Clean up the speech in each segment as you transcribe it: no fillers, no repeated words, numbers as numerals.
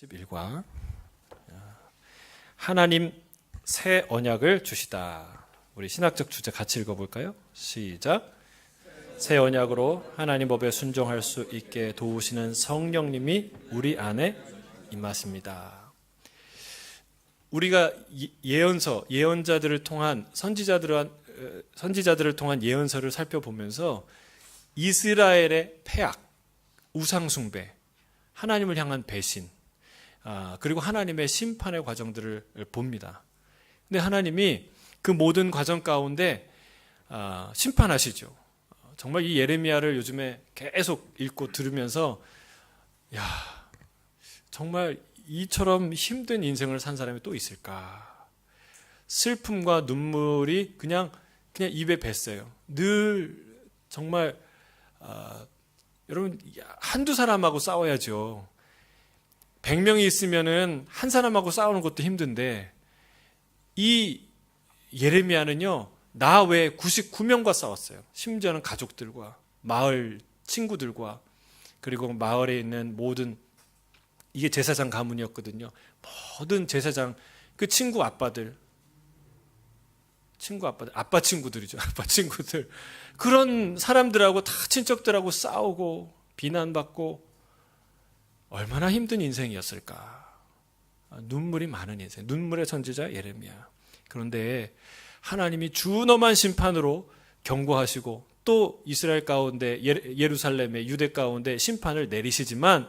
11과 하나님 새 언약을 주시다. 우리 신학적 주제 같이 읽어볼까요? 시작. 새 언약으로 하나님 법에 순종할 수 있게 도우시는 성령님이 우리 안에 임하십니다. 우리가 예언자들을 통한 선지자들을 통한 예언서를 살펴보면서 이스라엘의 패악, 우상 숭배, 하나님을 향한 배신, 그리고 하나님의 심판의 과정들을 봅니다. 근데 하나님이 그 모든 과정 가운데 심판하시죠. 정말 이 예레미야를 요즘에 계속 읽고 들으면서 정말 이처럼 힘든 인생을 산 사람이 또 있을까? 슬픔과 눈물이 그냥 입에 뱄어요. 늘 정말 여러분 한두 사람하고 싸워야죠. 100명이 있으면은 한 사람하고 싸우는 것도 힘든데 이 예레미야는요, 나 외에 99명과 싸웠어요. 심지어는 가족들과, 마을 친구들과, 그리고 마을에 있는 모든, 이게 제사장 가문이었거든요. 모든 제사장, 그 친구 아빠들, 아빠 친구들이죠. 아빠 친구들. 그런 사람들하고 다 친척들하고 싸우고 비난받고 얼마나 힘든 인생이었을까. 눈물이 많은 인생, 눈물의 선지자 예레미야. 그런데 하나님이 준엄한 심판으로 경고하시고 또 이스라엘 가운데, 예루살렘의 유대 가운데 심판을 내리시지만,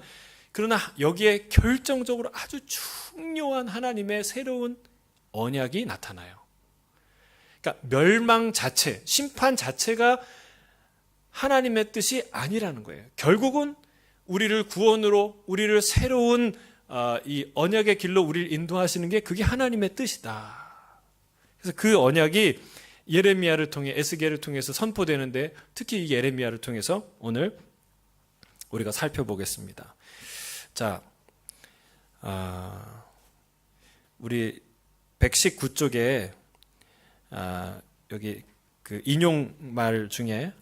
그러나 여기에 결정적으로 아주 중요한 하나님의 새로운 언약이 나타나요. 그러니까 멸망 자체, 심판 자체가 하나님의 뜻이 아니라는 거예요. 결국은 우리를 구원으로, 우리를 새로운 이 언약의 길로 우리를 인도하시는 게 그게 하나님의 뜻이다. 그래서 그 언약이 예레미야를 통해, 에스겔을 통해서 선포되는데, 특히 이 예레미야를 통해서 오늘 우리가 살펴보겠습니다. 자, 우리 119쪽에 여기 그 인용말 중에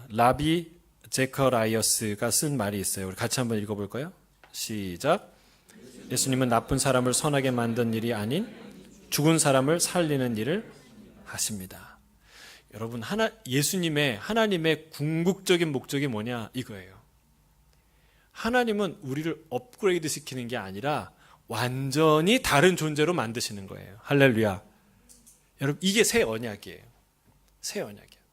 라비 제커라이어스가 쓴 말이 있어요. 우리 같이 한번 읽어볼까요? 시작. 예수님은 나쁜 사람을 선하게 만든 일이 아닌 죽은 사람을 살리는 일을 하십니다. 여러분, 하나님의 궁극적인 목적이 뭐냐? 이거예요. 하나님은 우리를 업그레이드 시키는 게 아니라 완전히 다른 존재로 만드시는 거예요. 할렐루야. 여러분, 이게 새 언약이에요. 새 언약이에요.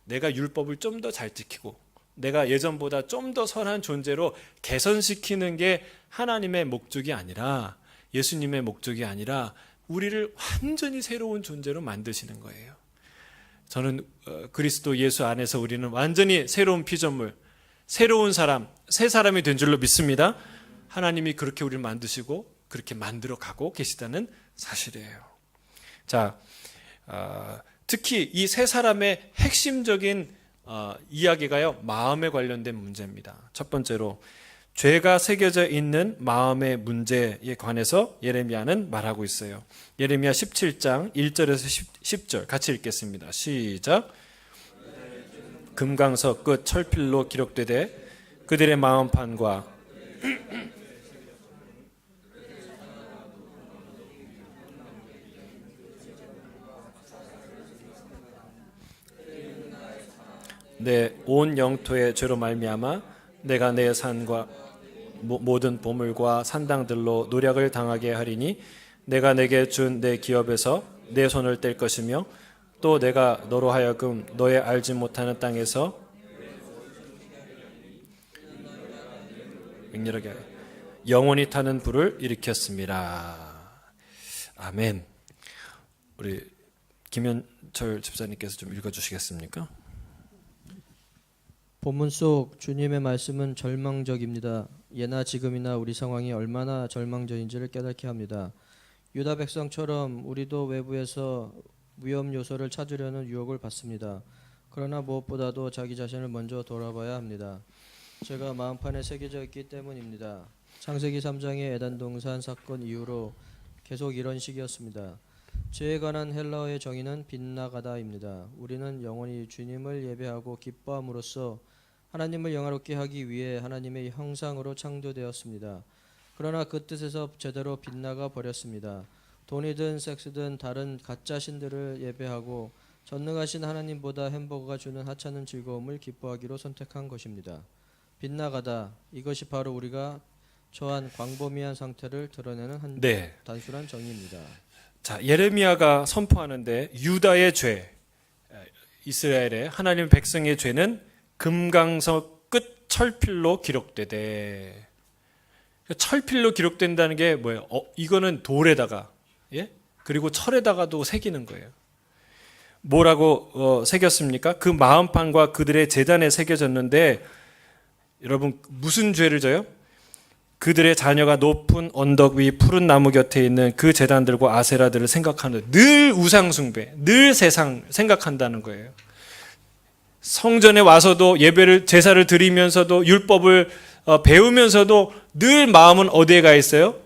내가 율법을 좀 더 잘 지키고 내가 예전보다 좀 더 선한 존재로 개선시키는 게 하나님의 목적이 아니라, 예수님의 목적이 아니라 우리를 완전히 새로운 존재로 만드시는 거예요. 저는 그리스도 예수 안에서 우리는 완전히 새로운 피조물, 새로운 사람, 새 사람이 된 줄로 믿습니다. 하나님이 그렇게 우리를 만드시고 그렇게 만들어 가고 계시다는 사실이에요. 자, 특히 이 세 사람의 핵심적인 이야기가요, 마음에 관련된 문제입니다. 첫 번째로 죄가 새겨져 있는 마음의 문제에 관해서 예레미야는 말하고 있어요. 예레미야 17장 1절에서 10절 같이 읽겠습니다. 시작. 금강석 끝 철필로 기록되되 그들의 마음판과 내 온 영토의 죄로 말미암아 내가 내 산과 모든 보물과 산당들로 노략을 당하게 하리니 내가 내게 준 내 기업에서 내 손을 뗄 것이며 또 내가 너로 하여금 너의 알지 못하는 땅에서 맹렬하게 영원히 타는 불을 일으켰습니다. 아멘. 우리 김현철 집사님께서 좀 읽어주시겠습니까? 본문 속 주님의 말씀은 절망적입니다. 예나 지금이나 우리 상황이 얼마나 절망적인지를 깨닫게 합니다. 유다 백성처럼 우리도 외부에서 위험 요소를 찾으려는 유혹을 받습니다. 그러나 무엇보다도 자기 자신을 먼저 돌아봐야 합니다. 제가 마음판에 새겨져 있기 때문입니다. 창세기 3장의 에단 동산 사건 이후로 계속 이런 식이었습니다. 죄에 관한 헬라어의 정의는 빗나가다입니다. 우리는 영원히 주님을 예배하고 기뻐함으로써 하나님을 영화롭게 하기 위해 하나님의 형상으로 창조되었습니다. 그러나 그 뜻에서 제대로 빗나가 버렸습니다. 돈이든 섹스든 다른 가짜 신들을 예배하고 전능하신 하나님보다 햄버거가 주는 하찮은 즐거움을 기뻐하기로 선택한 것입니다. 빗나가다, 이것이 바로 우리가 처한 광범위한 상태를 드러내는 한 네. 단순한 정의입니다. 자, 예레미야가 선포하는데 유다의 죄, 이스라엘의 하나님 백성의 죄는 금강석 끝 철필로 기록되되, 철필로 기록된다는 게 뭐예요? 이거는 돌에다가, 예? 그리고 철에다가도 새기는 거예요. 뭐라고 새겼습니까? 그 마음판과 그들의 제단에 새겨졌는데, 여러분 무슨 죄를 져요? 그들의 자녀가 높은 언덕 위 푸른 나무 곁에 있는 그 제단들과 아세라들을 생각하는, 늘 우상 숭배, 늘 세상 생각한다는 거예요. 성전에 와서도 예배를 제사를 드리면서도 율법을 배우면서도 늘 마음은 어디에 가 있어요?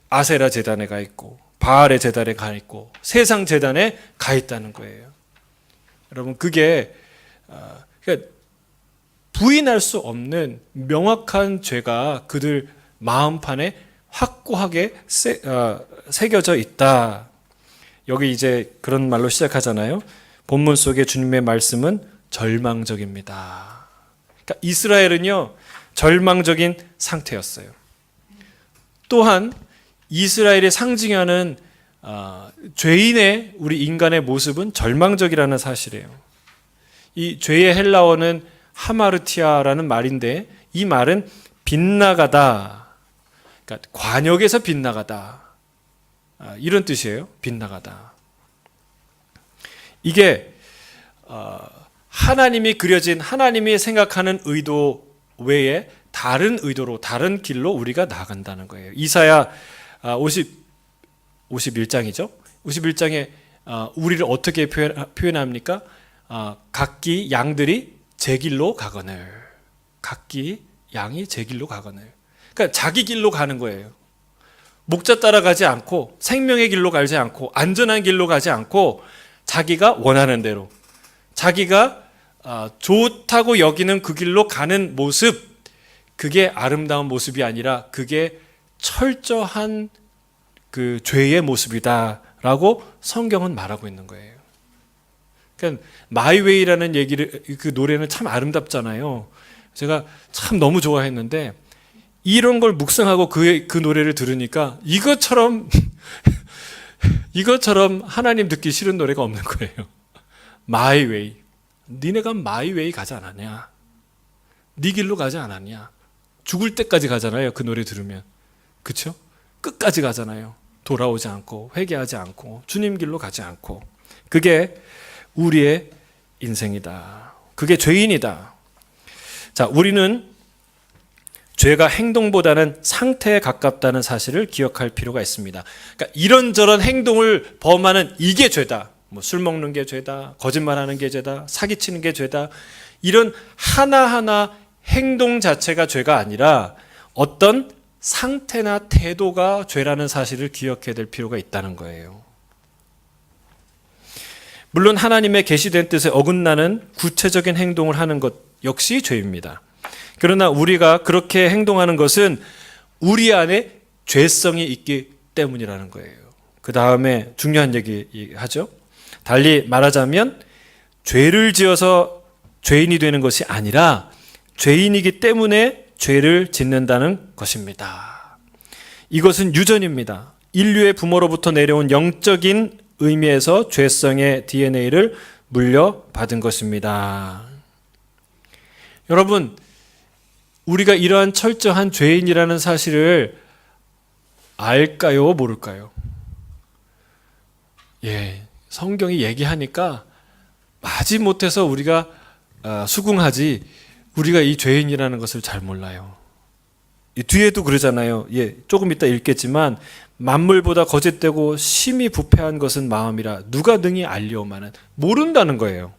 아세라 제단에 가 있고 바알의 제단에 가 있고 세상 제단에 가 있다는 거예요. 여러분 그게 그러니까 부인할 수 없는 명확한 죄가 그들 마음판에 확고하게 새겨져 있다. 여기 이제 그런 말로 시작하잖아요. 본문 속의 주님의 말씀은 절망적입니다. 그러니까 이스라엘은요 절망적인 상태였어요. 또한 이스라엘이 상징하는 죄인의 우리 인간의 모습은 절망적이라는 사실이에요. 이 죄의 헬라어는 하마르티아라는 말인데 이 말은 빗나가다, 그러니까 관역에서 빗나가다, 이런 뜻이에요. 빗나가다. 이게 하나님이 그려진, 하나님이 생각하는 의도 외에 다른 의도로, 다른 길로 우리가 나간다는 거예요. 이사야 51장이죠. 51장에 우리를 어떻게 표현합니까? 각기 양들이 제 길로 가거늘. 각기 양이 제 길로 가거늘. 그러니까 자기 길로 가는 거예요. 목자 따라가지 않고 생명의 길로 가지 않고 안전한 길로 가지 않고 자기가 원하는 대로, 자기가 좋다고 여기는 그 길로 가는 모습, 그게 아름다운 모습이 아니라 그게 철저한 그 죄의 모습이다라고 성경은 말하고 있는 거예요. 그러니까 마이웨이라는 얘기를, 그 노래는 참 아름답잖아요. 제가 참 너무 좋아했는데 이런 걸 묵상하고 그 노래를 들으니까 이것처럼 하나님 듣기 싫은 노래가 없는 거예요. 마이웨이. 니네가 마이웨이 가지 않았냐? 네 길로 가지 않았냐? 죽을 때까지 가잖아요. 그 노래 들으면. 그렇죠? 끝까지 가잖아요. 돌아오지 않고 회개하지 않고 주님 길로 가지 않고. 그게 우리의 인생이다. 그게 죄인이다. 자, 우리는 죄가 행동보다는 상태에 가깝다는 사실을 기억할 필요가 있습니다. 그러니까 이런저런 행동을 범하는 이게 죄다. 뭐 술 먹는 게 죄다. 거짓말하는 게 죄다. 사기치는 게 죄다. 이런 하나하나 행동 자체가 죄가 아니라 어떤 상태나 태도가 죄라는 사실을 기억해야 될 필요가 있다는 거예요. 물론 하나님의 계시된 뜻에 어긋나는 구체적인 행동을 하는 것 역시 죄입니다. 그러나 우리가 그렇게 행동하는 것은 우리 안에 죄성이 있기 때문이라는 거예요. 그 다음에 중요한 얘기 하죠. 달리 말하자면 죄를 지어서 죄인이 되는 것이 아니라 죄인이기 때문에 죄를 짓는다는 것입니다. 이것은 유전입니다. 인류의 부모로부터 내려온 영적인 의미에서 죄성의 DNA를 물려받은 것입니다. 여러분, 우리가 이러한 철저한 죄인이라는 사실을 알까요? 모를까요? 예, 성경이 얘기하니까 마지못해서 우리가 수긍하지 우리가 이 죄인이라는 것을 잘 몰라요. 뒤에도 그러잖아요. 예, 조금 이따 읽겠지만 만물보다 거짓되고 심히 부패한 것은 마음이라 누가 능히 알리오마는, 모른다는 거예요.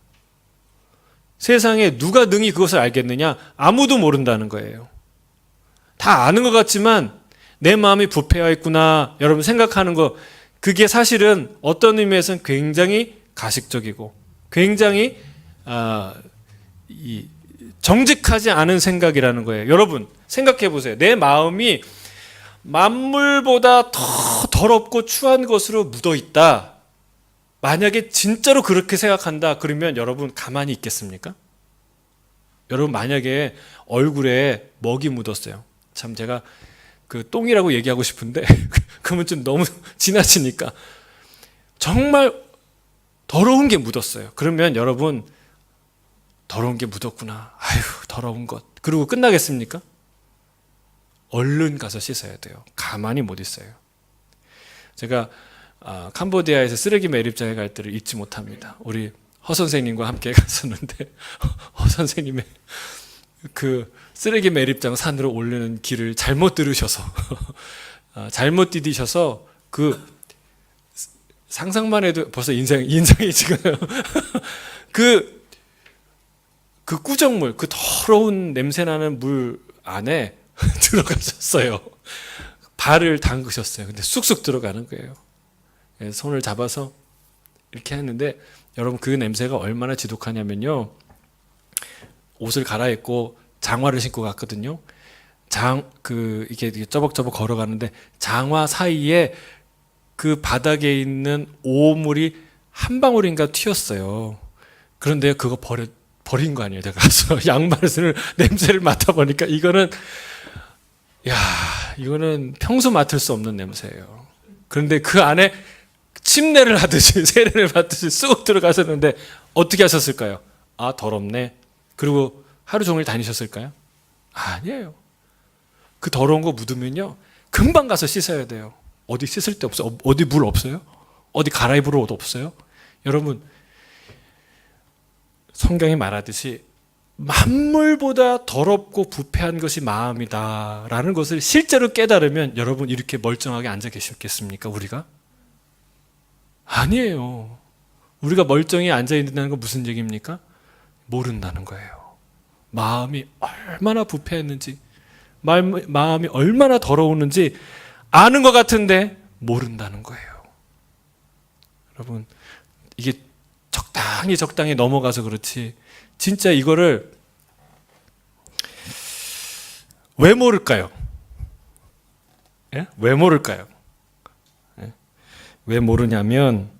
세상에 누가 능히 그것을 알겠느냐? 아무도 모른다는 거예요. 다 아는 것 같지만 내 마음이 부패하여 있구나 여러분 생각하는 거, 그게 사실은 어떤 의미에서는 굉장히 가식적이고 굉장히 정직하지 않은 생각이라는 거예요. 여러분 생각해 보세요. 내 마음이 만물보다 더 더럽고 추한 것으로 묻어 있다. 만약에 진짜로 그렇게 생각한다. 그러면 여러분 가만히 있겠습니까? 여러분 만약에 얼굴에 먹이 묻었어요. 참 제가 그 똥이라고 얘기하고 싶은데 그러면 좀 너무 지나치니까 정말 더러운 게 묻었어요. 그러면 여러분 더러운 게 묻었구나. 아휴 더러운 것. 그리고 끝나겠습니까? 얼른 가서 씻어야 돼요. 가만히 못 있어요. 제가 캄보디아에서 쓰레기 매립장에 갈 때를 잊지 못합니다. 우리 허 선생님과 함께 갔었는데 허 선생님의 그 쓰레기 매립장 산으로 오르는 길을 잘못 들으셔서 잘못 디디셔서 그 상상만 해도 벌써 인상이 지금 그 꾸정물, 그 더러운 냄새나는 물 안에 들어가셨어요. 발을 담그셨어요. 근데 쑥쑥 들어가는 거예요. 손을 잡아서 이렇게 했는데 여러분 그 냄새가 얼마나 지독하냐면요. 옷을 갈아입고 장화를 신고 갔거든요. 이게 쩌벅쩌벅 걸어가는데 장화 사이에 그 바닥에 있는 오물이 한 방울인가 튀었어요. 그런데 그거 버린 거 아니에요. 제가 가서 양말을 냄새를 맡아보니까 이거는 평소 맡을 수 없는 냄새예요. 그런데 그 안에 침례를 하듯이 세례를 받듯이 쑥 들어가셨는데 어떻게 하셨을까요? 아 더럽네. 그리고 하루 종일 다니셨을까요? 아니에요. 그 더러운 거 묻으면요 금방 가서 씻어야 돼요. 어디 씻을 데 없어요? 어디 물 없어요? 어디 갈아입을 옷 없어요? 여러분 성경이 말하듯이 만물보다 더럽고 부패한 것이 마음이다라는 것을 실제로 깨달으면 여러분 이렇게 멀쩡하게 앉아 계시겠습니까? 우리가? 아니에요. 우리가 멀쩡히 앉아 있는다는 건 무슨 얘기입니까? 모른다는 거예요. 마음이 얼마나 부패했는지, 마음이 얼마나 더러웠는지 아는 것 같은데 모른다는 거예요. 여러분 이게 적당히 넘어가서 그렇지 진짜 이거를 왜 모를까요? 예? 왜 모를까요? 예? 왜 모르냐면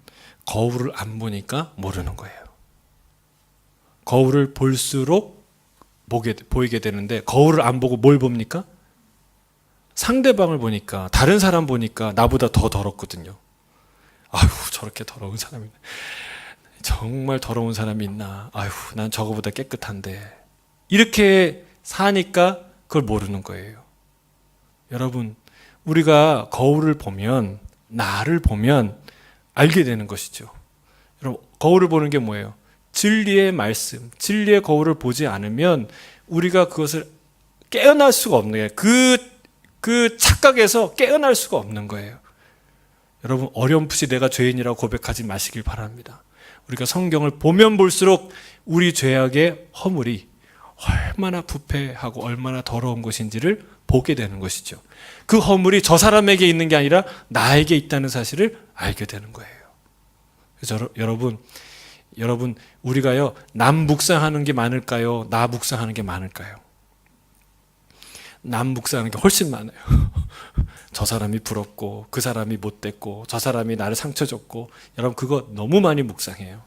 거울을 안 보니까 모르는 거예요. 거울을 볼수록 보이게 되는데 거울을 안 보고 뭘 봅니까? 상대방을 보니까 다른 사람 보니까 나보다 더 더럽거든요. 아유 저렇게 더러운 사람이 정말 더러운 사람이 있나. 아유 난 저거보다 깨끗한데 이렇게 사니까 그걸 모르는 거예요. 여러분 우리가 거울을 보면 나를 보면 알게 되는 것이죠. 여러분 거울을 보는 게 뭐예요? 진리의 말씀, 진리의 거울을 보지 않으면 우리가 그것을 깨어날 수가 없는 거예요. 그 착각에서 깨어날 수가 없는 거예요. 여러분 어렴풋이 내가 죄인이라고 고백하지 마시길 바랍니다. 우리가 성경을 보면 볼수록 우리 죄악의 허물이 얼마나 부패하고 얼마나 더러운 것인지를 보게 되는 것이죠. 그 허물이 저 사람에게 있는 게 아니라 나에게 있다는 사실을 알게 되는 거예요. 그래서 여러분 우리가요 남 묵상하는 게 많을까요? 나 묵상하는 게 많을까요? 남 묵상하는 게 훨씬 많아요. 저 사람이 부럽고 그 사람이 못됐고 저 사람이 나를 상처 줬고 여러분 그거 너무 많이 묵상해요.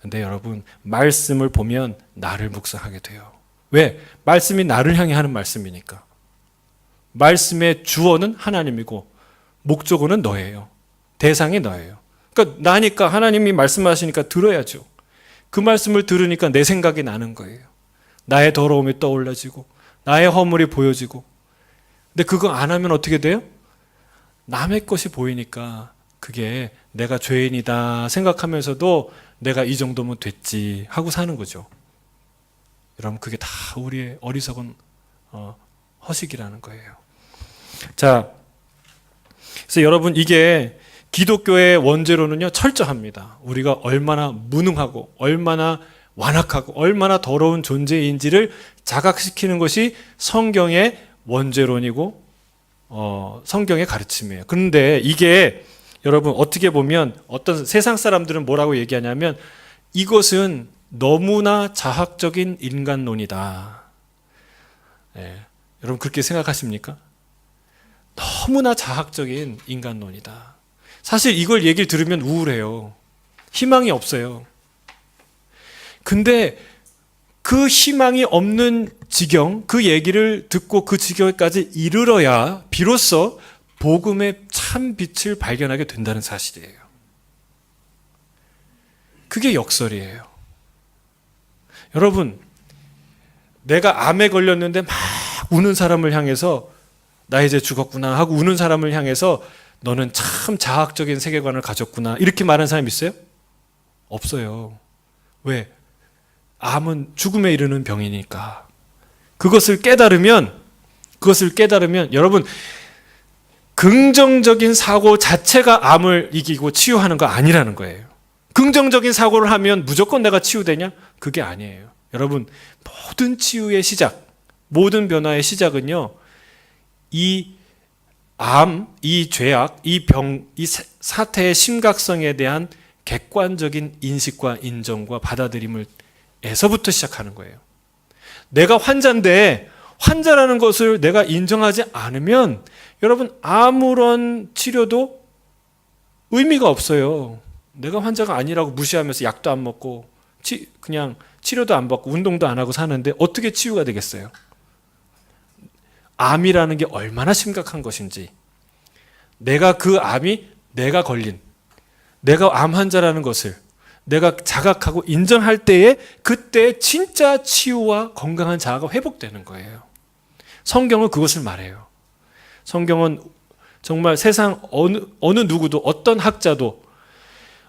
근데 여러분 말씀을 보면 나를 묵상하게 돼요. 왜? 말씀이 나를 향해 하는 말씀이니까. 말씀의 주어는 하나님이고 목적어는 너예요. 대상이 너예요. 그러니까 나니까 하나님이 말씀하시니까 들어야죠. 그 말씀을 들으니까 내 생각이 나는 거예요. 나의 더러움이 떠올라지고 나의 허물이 보여지고. 근데 그거 안 하면 어떻게 돼요? 남의 것이 보이니까 그게 내가 죄인이다 생각하면서도 내가 이 정도면 됐지 하고 사는 거죠. 여러분 그게 다 우리의 어리석은 허식이라는 거예요. 자, 그래서 여러분 이게 기독교의 원죄로는요 철저합니다. 우리가 얼마나 무능하고 얼마나 완악하고 얼마나 더러운 존재인지를 자각시키는 것이 성경의 원죄론이고 성경의 가르침이에요. 그런데 이게 여러분 어떻게 보면 어떤 세상 사람들은 뭐라고 얘기하냐면 이것은 너무나 자학적인 인간론이다. 여러분 그렇게 생각하십니까? 너무나 자학적인 인간론이다. 사실 이걸 얘기를 들으면 우울해요. 희망이 없어요. 근데 그 희망이 없는 지경, 그 얘기를 듣고 그 지경까지 이르러야 비로소 복음의 참 빛을 발견하게 된다는 사실이에요. 그게 역설이에요. 여러분, 내가 암에 걸렸는데 막 우는 사람을 향해서 나 이제 죽었구나 하고 우는 사람을 향해서 너는 참 자학적인 세계관을 가졌구나 이렇게 말하는 사람 있어요? 없어요. 왜? 암은 죽음에 이르는 병이니까. 그것을 깨달으면 여러분 긍정적인 사고 자체가 암을 이기고 치유하는 거 아니라는 거예요. 긍정적인 사고를 하면 무조건 내가 치유되냐? 그게 아니에요. 여러분 모든 치유의 시작, 모든 변화의 시작은요, 이 암, 이 죄악, 이 병, 이 사태의 심각성에 대한 객관적인 인식과 인정과 받아들임을 에서부터 시작하는 거예요. 내가 환자인데 환자라는 것을 내가 인정하지 않으면 여러분 아무런 치료도 의미가 없어요. 내가 환자가 아니라고 무시하면서 약도 안 먹고 그냥 치료도 안 받고 운동도 안 하고 사는데 어떻게 치유가 되겠어요? 암이라는 게 얼마나 심각한 것인지, 내가 그 암이 내가 걸린, 내가 암 환자라는 것을 내가 자각하고 인정할 때에 그때 진짜 치유와 건강한 자아가 회복되는 거예요. 성경은 그것을 말해요. 성경은 정말 세상 어느 누구도, 어떤 학자도,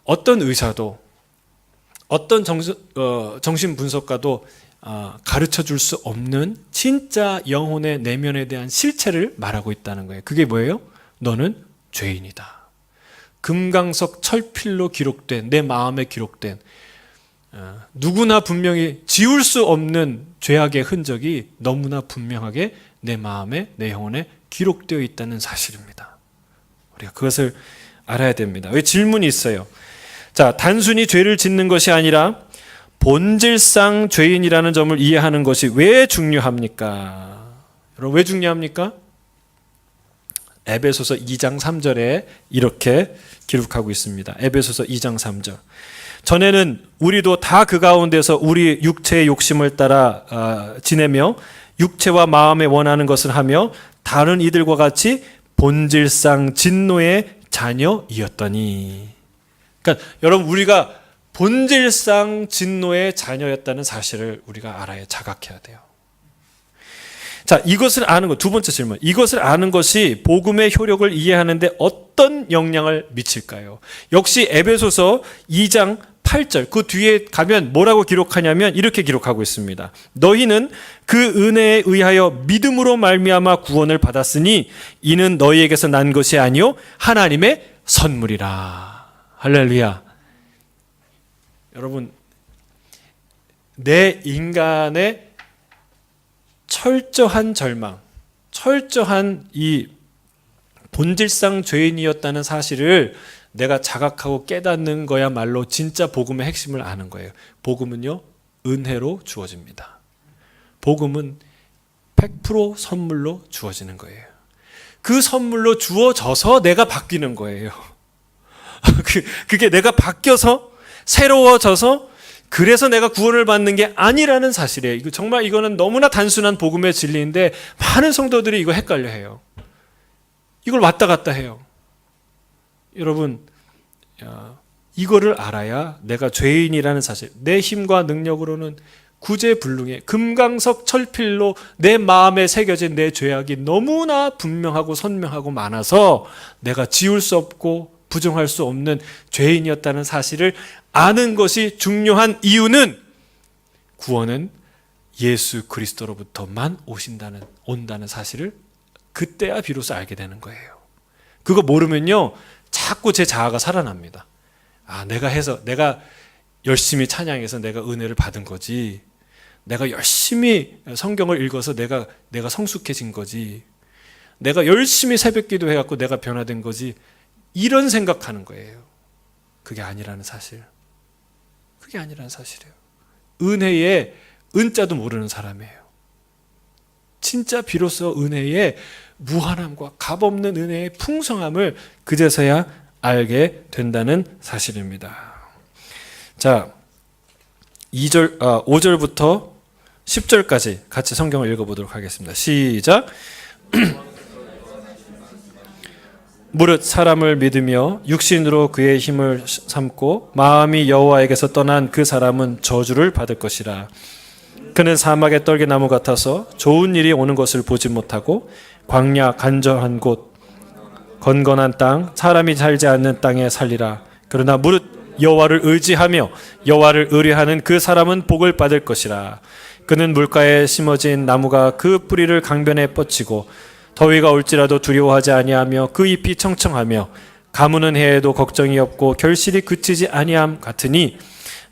어떤 의사도, 어떤 정신분석가도 가르쳐 줄 수 없는 진짜 영혼의 내면에 대한 실체를 말하고 있다는 거예요. 그게 뭐예요? 너는 죄인이다. 금강석 철필로 기록된, 내 마음에 기록된, 누구나 분명히 지울 수 없는 죄악의 흔적이 너무나 분명하게 내 마음에, 내 영혼에 기록되어 있다는 사실입니다. 우리가 그것을 알아야 됩니다. 왜 질문이 있어요? 자, 단순히 죄를 짓는 것이 아니라 본질상 죄인이라는 점을 이해하는 것이 왜 중요합니까? 여러분 왜 중요합니까? 에베소서 2장 3절에 이렇게 기록하고 있습니다. 에베소서 2장 3절. 전에는 우리도 다 그 가운데서 우리 육체의 욕심을 따라 지내며 육체와 마음에 원하는 것을 하며 다른 이들과 같이 본질상 진노의 자녀이었더니. 그러니까 여러분 우리가 본질상 진노의 자녀였다는 사실을 우리가 알아야 자각해야 돼요. 자, 이것을 아는 것, 두 번째 질문. 이것을 아는 것이 복음의 효력을 이해하는데 어떤 영향을 미칠까요? 역시 에베소서 2장 8절, 그 뒤에 가면 뭐라고 기록하냐면 이렇게 기록하고 있습니다. 너희는 그 은혜에 의하여 믿음으로 말미암아 구원을 받았으니 이는 너희에게서 난 것이 아니요 하나님의 선물이라. 할렐루야. 여러분, 내 인간의 철저한 절망, 철저한 이 본질상 죄인이었다는 사실을 내가 자각하고 깨닫는 거야말로 진짜 복음의 핵심을 아는 거예요. 복음은요, 은혜로 주어집니다. 복음은 100% 선물로 주어지는 거예요. 그 선물로 주어져서 내가 바뀌는 거예요. 그게 내가 바뀌어서 새로워져서 그래서 내가 구원을 받는 게 아니라는 사실이에요. 이거는 너무나 단순한 복음의 진리인데 많은 성도들이 이거 헷갈려 해요. 이걸 왔다 갔다 해요. 여러분, 이거를 알아야 내가 죄인이라는 사실, 내 힘과 능력으로는 구제불능해 금강석 철필로 내 마음에 새겨진 내 죄악이 너무나 분명하고 선명하고 많아서 내가 지울 수 없고 부정할 수 없는 죄인이었다는 사실을 아는 것이 중요한 이유는 구원은 예수 그리스도로부터만 온다는 사실을 그때야 비로소 알게 되는 거예요. 그거 모르면요, 자꾸 제 자아가 살아납니다. 내가 열심히 찬양해서 내가 은혜를 받은 거지. 내가 열심히 성경을 읽어서 내가 성숙해진 거지. 내가 열심히 새벽기도 해갖고 내가 변화된 거지. 이런 생각하는 거예요. 그게 아니라는 사실. 그게 아니라는 사실이에요. 은혜의 은자도 모르는 사람이에요. 진짜 비로소 은혜의 무한함과 값없는 은혜의 풍성함을 그제서야 알게 된다는 사실입니다. 자, 5절부터 10절까지 같이 성경을 읽어보도록 하겠습니다. 시작. 무릇 사람을 믿으며 육신으로 그의 힘을 삼고 마음이 여호와에게서 떠난 그 사람은 저주를 받을 것이라. 그는 사막의 떨기나무 같아서 좋은 일이 오는 것을 보지 못하고 광야 간절한 곳 건건한 땅 사람이 살지 않는 땅에 살리라. 그러나 무릇 여호와를 의지하며 여호와를 의뢰하는 그 사람은 복을 받을 것이라. 그는 물가에 심어진 나무가 그 뿌리를 강변에 뻗치고 더위가 올지라도 두려워하지 아니하며 그 잎이 청청하며 가무는 해에도 걱정이 없고 결실이 그치지 아니함 같으니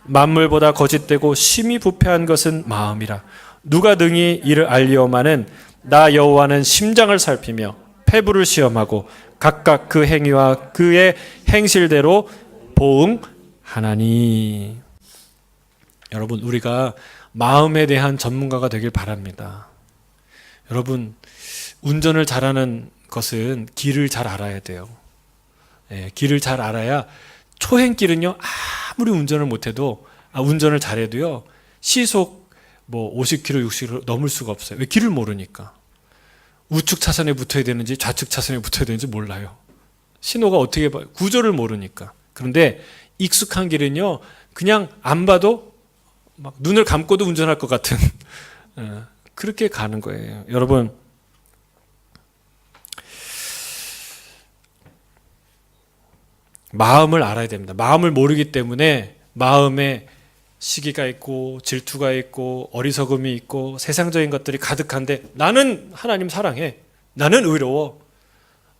만물보다 거짓되고 심히 부패한 것은 마음이라. 누가 능히 이를 알리오마는 나 여호와는 심장을 살피며 폐부를 시험하고 각각 그 행위와 그의 행실대로 보응하나니. 여러분, 우리가 마음에 대한 전문가가 되길 바랍니다. 여러분, 운전을 잘하는 것은 길을 잘 알아야 돼요. 길을 잘 알아야 초행길은요, 아무리 운전을 못해도, 운전을 잘해도요, 시속 50km, 60km 넘을 수가 없어요. 왜? 길을 모르니까. 우측 차선에 붙어야 되는지 좌측 차선에 붙어야 되는지 몰라요. 신호가 어떻게 봐요? 구조를 모르니까. 그런데 익숙한 길은요, 그냥 안 봐도 막 눈을 감고도 운전할 것 같은 그렇게 가는 거예요. 여러분, 마음을 알아야 됩니다. 마음을 모르기 때문에 마음에 시기가 있고 질투가 있고 어리석음이 있고 세상적인 것들이 가득한데, 나는 하나님 사랑해, 나는 의로워,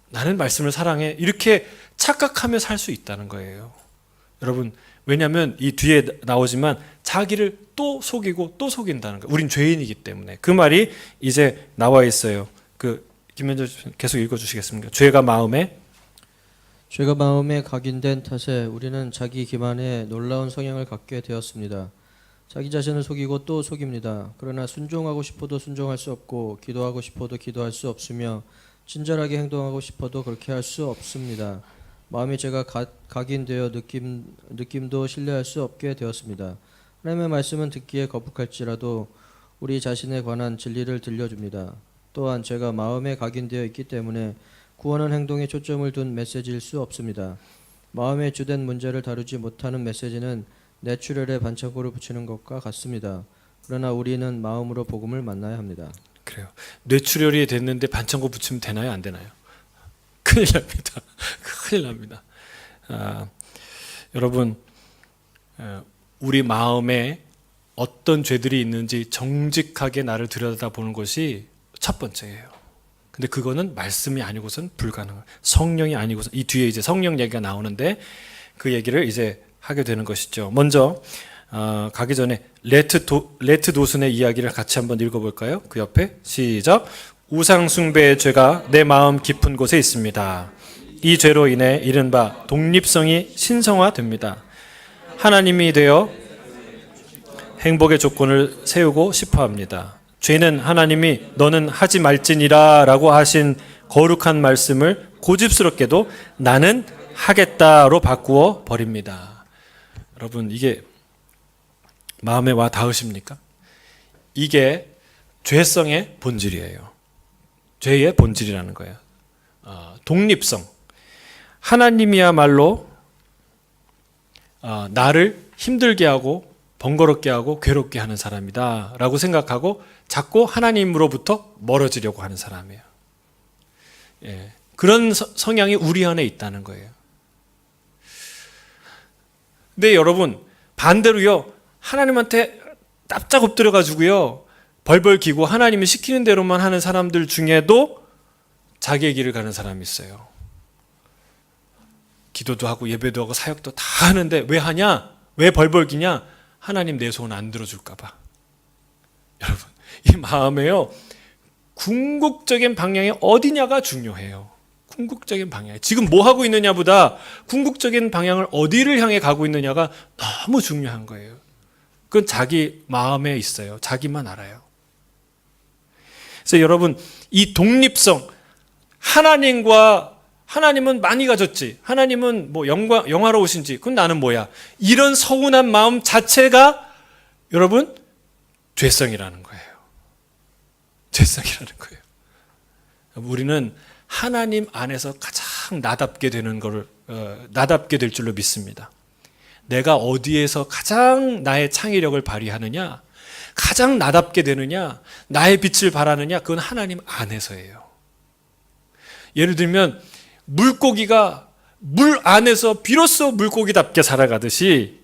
나는 말씀을 사랑해, 이렇게 착각하며 살 수 있다는 거예요. 여러분, 왜냐하면 이 뒤에 나오지만 자기를 또 속이고 또 속인다는 거예요. 우린 죄인이기 때문에. 그 말이 이제 나와 있어요. 김현주 계속 읽어주시겠습니까? 죄가 마음에 각인된 탓에 우리는 자기 기만에 놀라운 성향을 갖게 되었습니다. 자기 자신을 속이고 또 속입니다. 그러나 순종하고 싶어도 순종할 수 없고 기도하고 싶어도 기도할 수 없으며 친절하게 행동하고 싶어도 그렇게 할 수 없습니다. 마음이 죄가 각인되어 느낌도 신뢰할 수 없게 되었습니다. 하나님의 말씀은 듣기에 거북할지라도 우리 자신에 관한 진리를 들려줍니다. 또한 죄가 마음에 각인되어 있기 때문에 구원은 행동에 초점을 둔 메시지일 수 없습니다. 마음의 주된 문제를 다루지 못하는 메시지는 내추럴에 반창고를 붙이는 것과 같습니다. 그러나 우리는 마음으로 복음을 만나야 합니다. 그래요. 뇌출혈이 됐는데 반창고 붙이면 되나요? 안 되나요? 큰일 납니다. 큰일 납니다. 여러분, 우리 마음에 어떤 죄들이 있는지 정직하게 나를 들여다보는 것이 첫 번째예요. 근데 그거는 말씀이 아니고선 불가능해요. 성령이 아니고선. 이 뒤에 이제 성령 얘기가 나오는데 그 얘기를 이제 하게 되는 것이죠. 먼저 가기 전에 레트 도슨의 이야기를 같이 한번 읽어볼까요? 그 옆에 시작. 우상 숭배의 죄가 내 마음 깊은 곳에 있습니다. 이 죄로 인해 이른바 독립성이 신성화됩니다. 하나님이 되어 행복의 조건을 세우고 싶어 합니다. 죄는 하나님이 너는 하지 말지니라 라고 하신 거룩한 말씀을 고집스럽게도 나는 하겠다로 바꾸어 버립니다. 여러분, 이게 마음에 와 닿으십니까? 이게 죄성의 본질이에요. 죄의 본질이라는 거예요. 독립성. 하나님이야말로 나를 힘들게 하고 번거롭게 하고 괴롭게 하는 사람이다 라고 생각하고 자꾸 하나님으로부터 멀어지려고 하는 사람이에요. 그런 성향이 우리 안에 있다는 거예요. 근데 여러분, 반대로요, 하나님한테 납작 엎드려가지고요 벌벌 기고 하나님이 시키는 대로만 하는 사람들 중에도 자기의 길을 가는 사람이 있어요. 기도도 하고 예배도 하고 사역도 다 하는데 왜 하냐? 왜 벌벌 기냐? 하나님 내 소원 안 들어줄까 봐. 여러분, 이 마음에요, 궁극적인 방향이 어디냐가 중요해요. 궁극적인 방향. 지금 뭐 하고 있느냐보다 궁극적인 방향을 어디를 향해 가고 있느냐가 너무 중요한 거예요. 그건 자기 마음에 있어요. 자기만 알아요. 그래서 여러분, 이 독립성, 하나님은 많이 가졌지. 하나님은 뭐 영화로우신지. 그건 나는 뭐야. 이런 서운한 마음 자체가 여러분, 죄성이라는 거예요. 죄성이라는 거예요. 우리는 하나님 안에서 가장 나답게 되는 것을, 나답게 될 줄로 믿습니다. 내가 어디에서 가장 나의 창의력을 발휘하느냐, 가장 나답게 되느냐, 나의 빛을 발하느냐, 그건 하나님 안에서예요. 예를 들면 물고기가 물 안에서 비로소 물고기답게 살아가듯이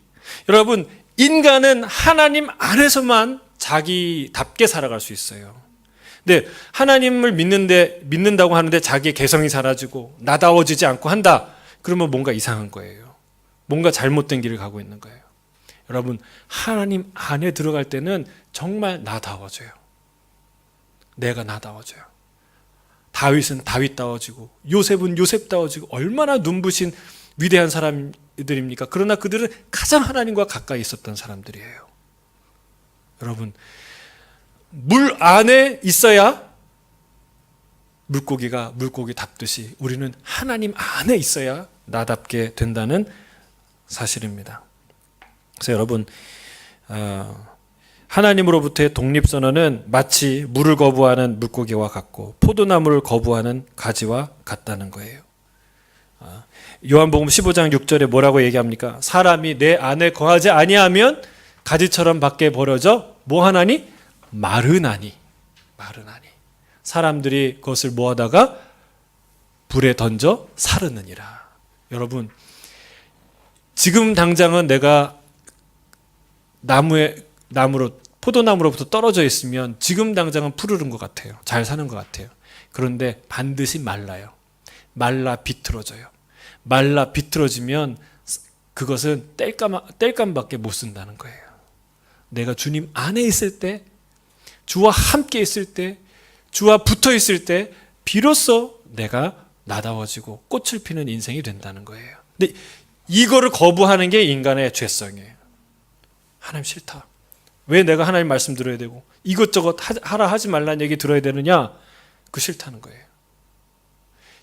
여러분, 인간은 하나님 안에서만 자기답게 살아갈 수 있어요. 근데 하나님을 믿는다고 하는데 자기의 개성이 사라지고 나다워지지 않고 한다. 그러면 뭔가 이상한 거예요. 뭔가 잘못된 길을 가고 있는 거예요. 여러분, 하나님 안에 들어갈 때는 정말 나다워져요. 내가 나다워져요. 다윗은 다윗다워지고 요셉은 요셉다워지고 얼마나 눈부신 위대한 사람들입니까? 그러나 그들은 가장 하나님과 가까이 있었던 사람들이에요. 여러분, 물 안에 있어야 물고기가 물고기 답듯이 우리는 하나님 안에 있어야 나답게 된다는 사실입니다. 그래서 여러분, 하나님으로부터의 독립선언은 마치 물을 거부하는 물고기와 같고 포도나무를 거부하는 가지와 같다는 거예요. 요한복음 15장 6절에 뭐라고 얘기합니까? 사람이 내 안에 거하지 아니하면 가지처럼 밖에 버려져 뭐 하나니? 마르나니. 사람들이 그것을 모아다가 불에 던져 사르느니라. 여러분, 지금 당장은 내가 포도나무로부터 떨어져 있으면 지금 당장은 푸르른 것 같아요. 잘 사는 것 같아요. 그런데 반드시 말라요. 말라 비틀어져요. 말라 비틀어지면 그것은 땔감밖에 못 쓴다는 거예요. 내가 주님 안에 있을 때, 주와 함께 있을 때, 주와 붙어 있을 때 비로소 내가 나다워지고 꽃을 피는 인생이 된다는 거예요. 근데 이거를 거부하는 게 인간의 죄성이에요. 하나님 싫다. 왜 내가 하나님 말씀 들어야 되고 이것저것 하라 하지 말라는 얘기 들어야 되느냐? 그 싫다는 거예요.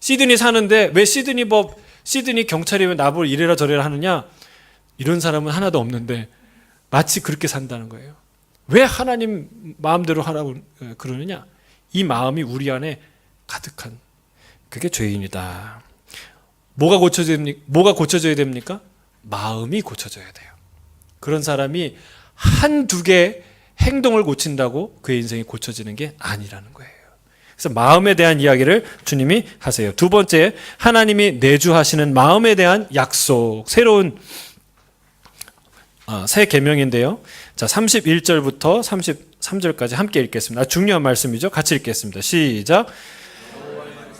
시드니 사는데 왜 시드니 경찰이 왜 나보고 이래라 저래라 하느냐? 이런 사람은 하나도 없는데 마치 그렇게 산다는 거예요. 왜 하나님 마음대로 하라고 그러느냐? 이 마음이 우리 안에 가득한, 그게 죄인이다. 뭐가 고쳐져야 됩니까? 마음이 고쳐져야 돼요. 그런 사람이 한두 개 행동을 고친다고 그의 인생이 고쳐지는 게 아니라는 거예요. 그래서 마음에 대한 이야기를 주님이 하세요. 두 번째, 하나님이 내주하시는 마음에 대한 약속, 새로운 새 계명인데요. 자, 31절부터 33절까지 함께 읽겠습니다. 중요한 말씀이죠. 같이 읽겠습니다. 시작.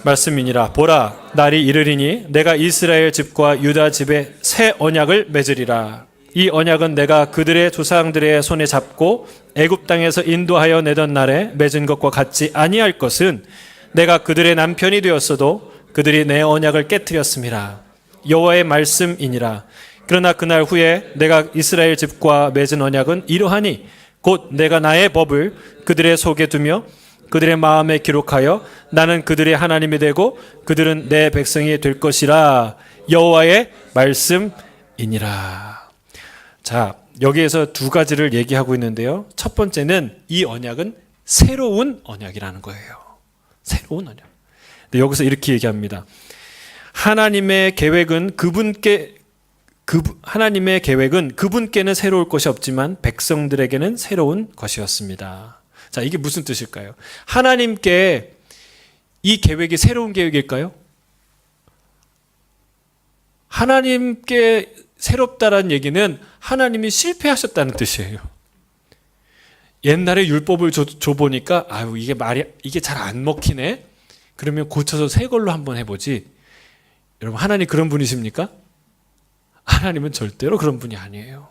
말씀이니라. 보라, 날이 이르리니 내가 이스라엘 집과 유다 집에 새 언약을 맺으리라. 이 언약은 내가 그들의 조상들의 손에 잡고 애굽 땅에서 인도하여 내던 날에 맺은 것과 같지 아니할 것은 내가 그들의 남편이 되었어도 그들이 내 언약을 깨뜨렸음이라. 여호와의 말씀이니라. 그러나 그날 후에 내가 이스라엘 집과 맺은 언약은 이러하니 곧 내가 나의 법을 그들의 속에 두며 그들의 마음에 기록하여 나는 그들의 하나님이 되고 그들은 내 백성이 될 것이라. 여호와의 말씀이니라. 자, 여기에서 두 가지를 얘기하고 있는데요. 첫 번째는 이 언약은 새로운 언약이라는 거예요. 새로운 언약. 근데 여기서 이렇게 얘기합니다. 하나님의 계획은 그분께는 새로울 것이 없지만 백성들에게는 새로운 것이었습니다. 자, 이게 무슨 뜻일까요? 하나님께 이 계획이 새로운 계획일까요? 하나님께 새롭다라는 얘기는 하나님이 실패하셨다는 뜻이에요. 옛날에 율법을 줘보니까 아유 이게 잘 안 먹히네. 그러면 고쳐서 새 걸로 한번 해보지. 여러분, 하나님 그런 분이십니까? 하나님은 절대로 그런 분이 아니에요.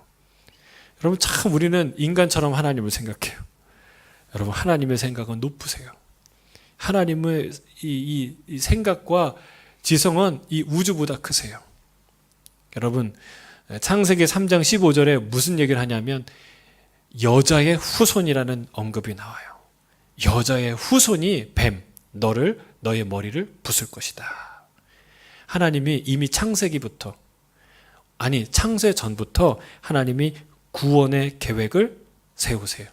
여러분, 참 우리는 인간처럼 하나님을 생각해요. 여러분, 하나님의 생각은 높으세요. 하나님의 이 생각과 지성은 이 우주보다 크세요. 여러분, 창세기 3장 15절에 무슨 얘기를 하냐면 여자의 후손이라는 언급이 나와요. 여자의 후손이 뱀, 너의 머리를 부술 것이다. 하나님이 이미 창세기부터, 아니 창세 전부터 하나님이 구원의 계획을 세우세요.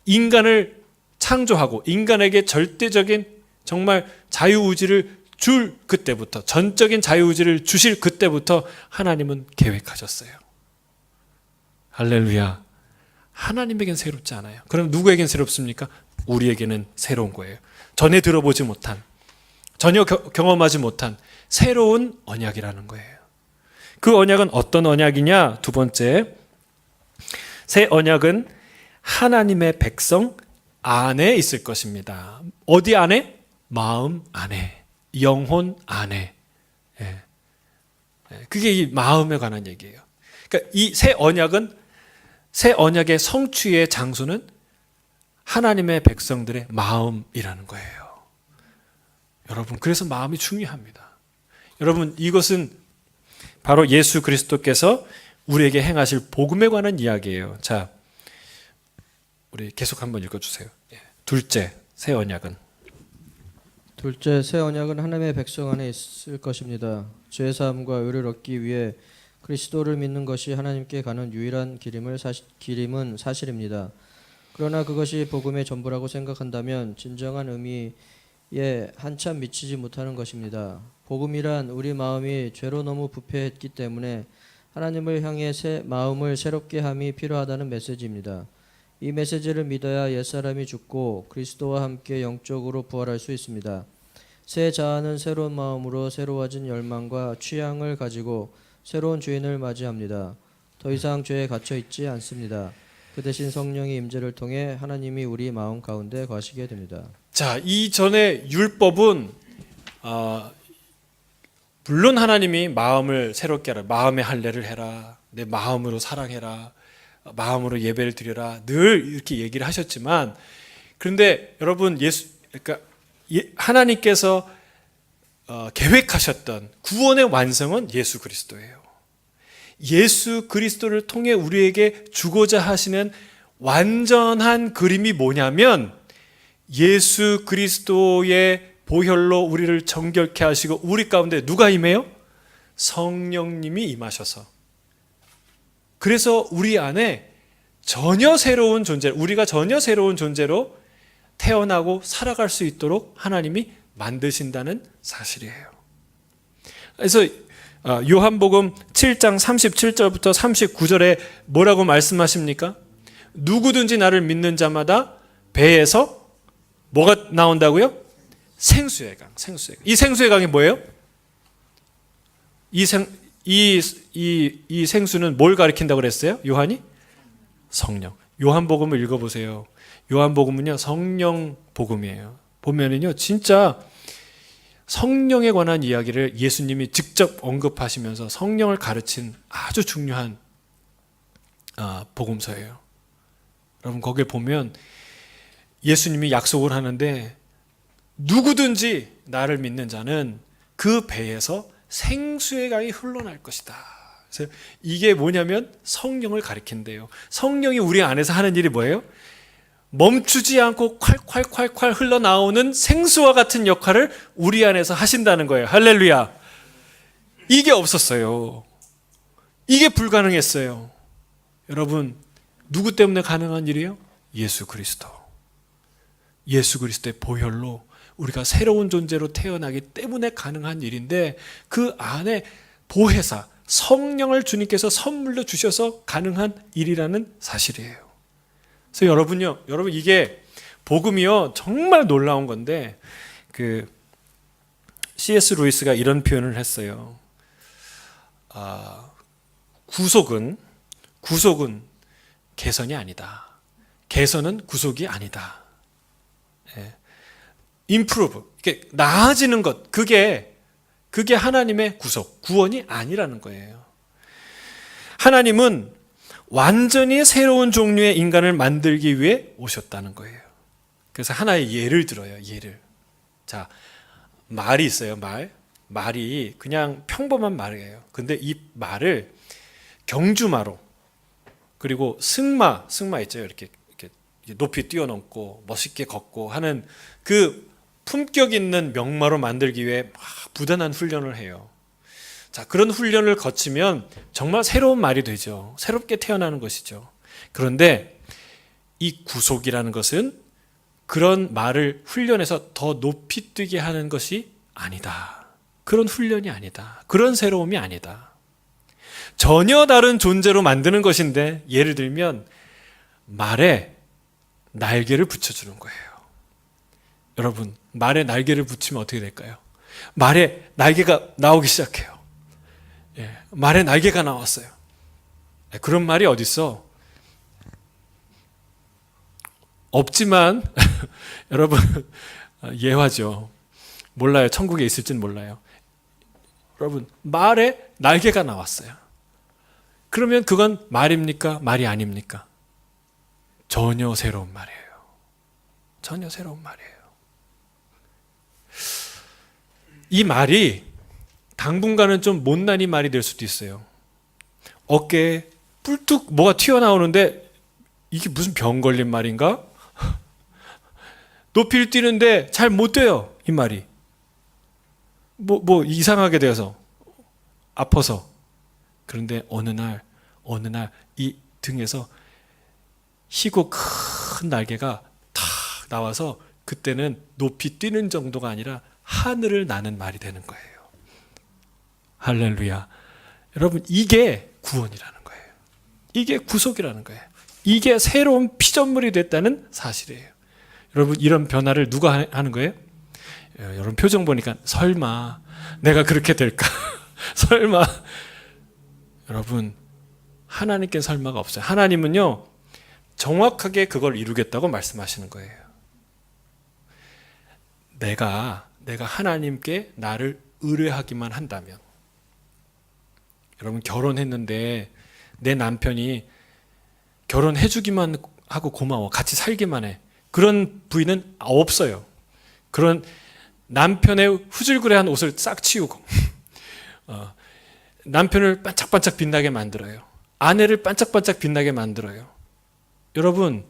인간을 창조하고 인간에게 절대적인 정말 자유의지를 줄 그때부터, 전적인 자유의지를 주실 그때부터 하나님은 계획하셨어요. 할렐루야. 하나님에겐 새롭지 않아요. 그럼 누구에겐 새롭습니까? 우리에게는 새로운 거예요. 전에 들어보지 못한, 전혀 경험하지 못한 새로운 언약이라는 거예요. 그 언약은 어떤 언약이냐? 두 번째, 새 언약은 하나님의 백성 안에 있을 것입니다. 어디 안에? 마음 안에, 영혼 안에. 그게 이 마음에 관한 얘기예요. 그러니까 이 새 언약의 성취의 장소는 하나님의 백성들의 마음이라는 거예요. 여러분, 그래서 마음이 중요합니다. 여러분, 이것은 바로 예수 그리스도께서 우리에게 행하실 복음에 관한 이야기예요. 자, 우리 계속 한번 읽어주세요. 둘째, 새 언약은? 둘째, 새 언약은 하나님의 백성 안에 있을 것입니다. 죄 사함과 의를 얻기 위해 그리스도를 믿는 것이 하나님께 가는 유일한 길임은 사실입니다. 그러나 그것이 복음의 전부라고 생각한다면 진정한 의미에 한참 미치지 못하는 것입니다. 복음이란 우리 마음이 죄로 너무 부패했기 때문에 하나님을 향해 마음을 새롭게 함이 필요하다는 메시지입니다. 이 메시지를 믿어야 옛사람이 죽고 그리스도와 함께 영적으로 부활할 수 있습니다. 새 자아는 새로운 마음으로 새로워진 열망과 취향을 가지고 새로운 주인을 맞이합니다. 더 이상 죄에 갇혀 있지 않습니다. 그 대신 성령의 임재를 통해 하나님이 우리 마음 가운데 거하시게 됩니다. 자, 이전의 율법은 물론 하나님이 마음을 새롭게 하라, 마음의 할례를 해라, 내 마음으로 사랑해라, 마음으로 예배를 드려라, 늘 이렇게 얘기를 하셨지만, 그런데 여러분, 그러니까 하나님께서 계획하셨던 구원의 완성은 예수 그리스도예요. 예수 그리스도를 통해 우리에게 주고자 하시는 완전한 그림이 뭐냐면, 예수 그리스도의 보혈로 우리를 정결케 하시고 우리 가운데 누가 임해요? 성령님이 임하셔서. 그래서 우리 안에 우리가 전혀 새로운 존재로 태어나고 살아갈 수 있도록 하나님이 만드신다는 사실이에요. 그래서 요한복음 7장 37절부터 39절에 뭐라고 말씀하십니까? 누구든지 나를 믿는 자마다 배에서 뭐가 나온다고요? 생수의 강. 이 생수의 강이 뭐예요? 이 생수는 뭘 가리킨다고 그랬어요? 요한이? 성령. 요한복음을 읽어보세요. 요한복음은요, 성령 복음이에요. 보면은요, 진짜 성령에 관한 이야기를 예수님이 직접 언급하시면서 성령을 가르친 아주 중요한 복음서예요. 여러분, 거기에 보면 예수님이 약속을 하는데, 누구든지 나를 믿는 자는 그 배에서 생수의 강이 흘러날 것이다. 그래서 이게 뭐냐면 성령을 가리킨대요. 성령이 우리 안에서 하는 일이 뭐예요? 멈추지 않고 콸콸콸콸 흘러나오는 생수와 같은 역할을 우리 안에서 하신다는 거예요. 할렐루야. 이게 없었어요. 이게 불가능했어요. 여러분, 누구 때문에 가능한 일이에요? 예수 그리스도. 예수 그리스도의 보혈로 우리가 새로운 존재로 태어나기 때문에 가능한 일인데, 그 안에 보혜사, 성령을 주님께서 선물로 주셔서 가능한 일이라는 사실이에요. 그래서 여러분 이게 복음이요, 정말 놀라운 건데, C.S. 루이스가 이런 표현을 했어요. 구속은 개선이 아니다. 개선은 구속이 아니다. improve, 나아지는 것, 그게 하나님의 구원이 아니라는 거예요. 하나님은 완전히 새로운 종류의 인간을 만들기 위해 오셨다는 거예요. 그래서 하나의 예를 들어요. 자, 말이 있어요. 말이 그냥 평범한 말이에요. 근데 이 말을 경주마로, 그리고 승마 있죠. 이렇게 높이 뛰어넘고 멋있게 걷고 하는 그 품격 있는 명마로 만들기 위해 막 부단한 훈련을 해요. 자, 그런 훈련을 거치면 정말 새로운 말이 되죠. 새롭게 태어나는 것이죠. 그런데 이 구속이라는 것은 그런 말을 훈련해서 더 높이 뛰게 하는 것이 아니다. 그런 훈련이 아니다. 그런 새로움이 아니다. 전혀 다른 존재로 만드는 것인데, 예를 들면 말에 날개를 붙여주는 거예요. 여러분, 말에 날개를 붙이면 어떻게 될까요? 말에 날개가 나오기 시작해요. 말에 날개가 나왔어요. 그런 말이 어디 있어? 없지만 여러분, 예화죠. 몰라요. 천국에 있을지는 몰라요. 여러분, 말에 날개가 나왔어요. 그러면 그건 말입니까? 말이 아닙니까? 전혀 새로운 말이에요. 전혀 새로운 말이에요. 이 말이 당분간은 좀 못난이 말이 될 수도 있어요. 어깨에 뿔뚝 뭐가 튀어나오는데 이게 무슨 병 걸린 말인가? 높이를 뛰는데 잘 못 돼요. 이 말이. 뭐 이상하게 되어서 아파서. 그런데 어느 날 이 등에서 희고 큰 날개가 탁 나와서 그때는 높이 뛰는 정도가 아니라 하늘을 나는 말이 되는 거예요. 할렐루야. 여러분, 이게 구원이라는 거예요. 이게 구속이라는 거예요. 이게 새로운 피조물이 됐다는 사실이에요. 여러분, 이런 변화를 누가 하는 거예요? 여러분 표정 보니까 설마 내가 그렇게 될까? 설마. 여러분, 하나님께 설마가 없어요. 하나님은요, 정확하게 그걸 이루겠다고 말씀하시는 거예요. 내가 하나님께 나를 의뢰하기만 한다면, 여러분, 결혼했는데 내 남편이 결혼해주기만 하고 고마워, 같이 살기만 해, 그런 부인은 없어요. 그런 남편의 후줄그레한 옷을 싹 치우고 남편을 반짝반짝 빛나게 만들어요. 아내를 반짝반짝 빛나게 만들어요. 여러분,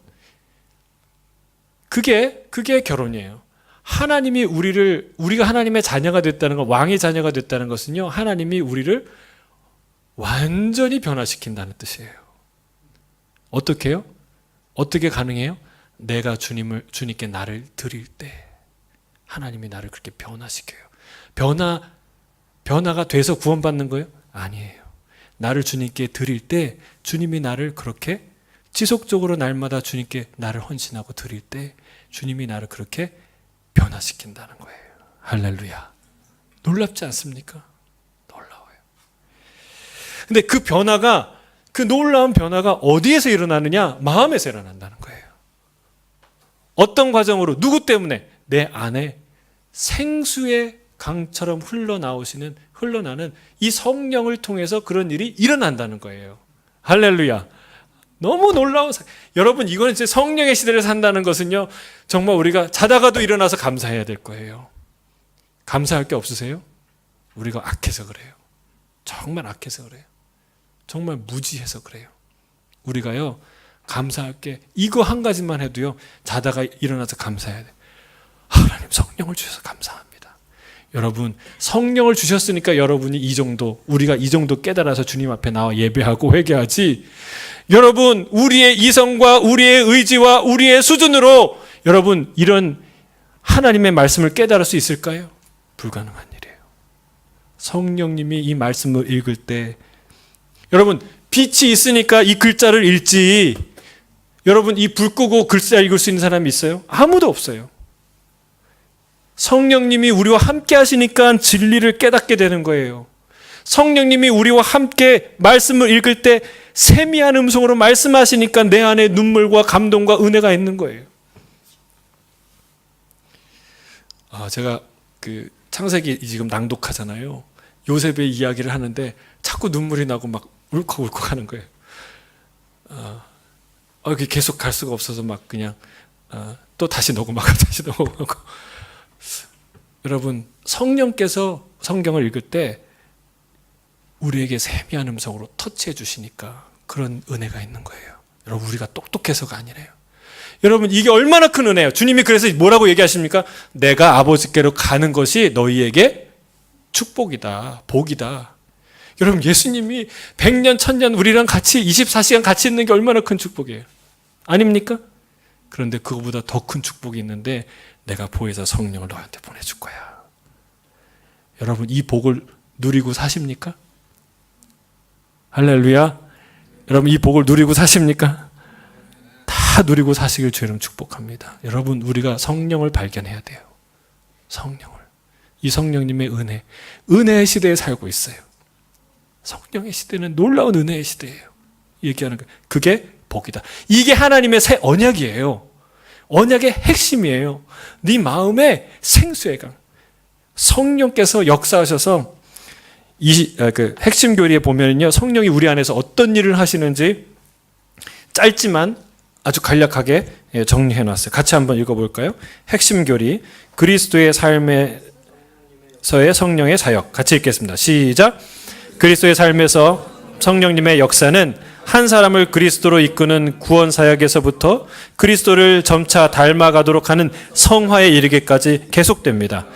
그게 결혼이에요. 하나님이 우리가 하나님의 자녀가 됐다는 것, 왕의 자녀가 됐다는 것은요, 하나님이 우리를 완전히 변화시킨다는 뜻이에요. 어떻게 해요? 어떻게 가능해요? 내가 주님께 나를 드릴 때 하나님이 나를 그렇게 변화시켜요. 변화가 돼서 구원받는 거예요? 아니에요. 나를 주님께 드릴 때 주님이 나를 그렇게 지속적으로 날마다 주님께 나를 헌신하고 드릴 때 주님이 나를 그렇게 변화시킨다는 거예요. 할렐루야. 놀랍지 않습니까? 놀라워요. 근데 그 놀라운 변화가 어디에서 일어나느냐? 마음에서 일어난다는 거예요. 어떤 과정으로, 누구 때문에? 내 안에 생수의 강처럼 흘러나는 이 성령을 통해서 그런 일이 일어난다는 거예요. 할렐루야. 너무 놀라운 여러분, 이거는 이제 성령의 시대를 산다는 것은요, 정말 우리가 자다가도 일어나서 감사해야 될 거예요. 감사할 게 없으세요? 우리가 악해서 그래요. 정말 악해서 그래요. 정말 무지해서 그래요. 우리가요, 감사할 게 이거 한 가지만 해도요, 자다가 일어나서 감사해야 돼요. 하나님 성령을 주셔서 감사합니다. 여러분, 성령을 주셨으니까 여러분이 우리가 이 정도 깨달아서 주님 앞에 나와 예배하고 회개하지, 여러분, 우리의 이성과 우리의 의지와 우리의 수준으로 여러분 이런 하나님의 말씀을 깨달을 수 있을까요? 불가능한 일이에요. 성령님이 이 말씀을 읽을 때, 여러분, 빛이 있으니까 이 글자를 읽지, 여러분, 이 불 끄고 글자 읽을 수 있는 사람이 있어요? 아무도 없어요. 성령님이 우리와 함께 하시니까 진리를 깨닫게 되는 거예요. 성령님이 우리와 함께 말씀을 읽을 때 세미한 음성으로 말씀하시니까 내 안에 눈물과 감동과 은혜가 있는 거예요. 제가 그 창세기 지금 낭독하잖아요. 요셉의 이야기를 하는데 자꾸 눈물이 나고 막 울컥울컥 하는 거예요. 계속 갈 수가 없어서 막 그냥 또 다시 녹음하고 다시 녹음하고. 여러분, 성령께서 성경을 읽을 때 우리에게 세미한 음성으로 터치해 주시니까 그런 은혜가 있는 거예요. 여러분, 우리가 똑똑해서가 아니래요. 여러분, 이게 얼마나 큰 은혜예요. 주님이 그래서 뭐라고 얘기하십니까? 내가 아버지께로 가는 것이 너희에게 축복이다, 복이다. 여러분, 예수님이 100년, 1000년 우리랑 같이 24시간 같이 있는 게 얼마나 큰 축복이에요. 아닙니까? 그런데 그거보다 더 큰 축복이 있는데 내가 보혜사 성령을 너한테 보내줄 거야. 여러분, 이 복을 누리고 사십니까? 할렐루야. 여러분, 이 복을 누리고 사십니까? 다 누리고 사시길 주님 축복합니다. 여러분, 우리가 성령을 발견해야 돼요. 성령을. 이 성령님의 은혜. 은혜의 시대에 살고 있어요. 성령의 시대는 놀라운 은혜의 시대예요. 얘기하는 거. 그게 복이다. 이게 하나님의 새 언약이에요. 언약의 핵심이에요. 네 마음의 생수의 강. 성령께서 역사하셔서 그 핵심 교리에 보면요, 성령이 우리 안에서 어떤 일을 하시는지 짧지만 아주 간략하게 정리해 놨어요. 같이 한번 읽어볼까요? 핵심 교리, 그리스도의 삶에서의 성령의 사역. 같이 읽겠습니다. 시작. 그리스도의 삶에서 성령님의 역사는 한 사람을 그리스도로 이끄는 구원 사역에서부터 그리스도를 점차 닮아가도록 하는 성화에 이르기까지 계속됩니다.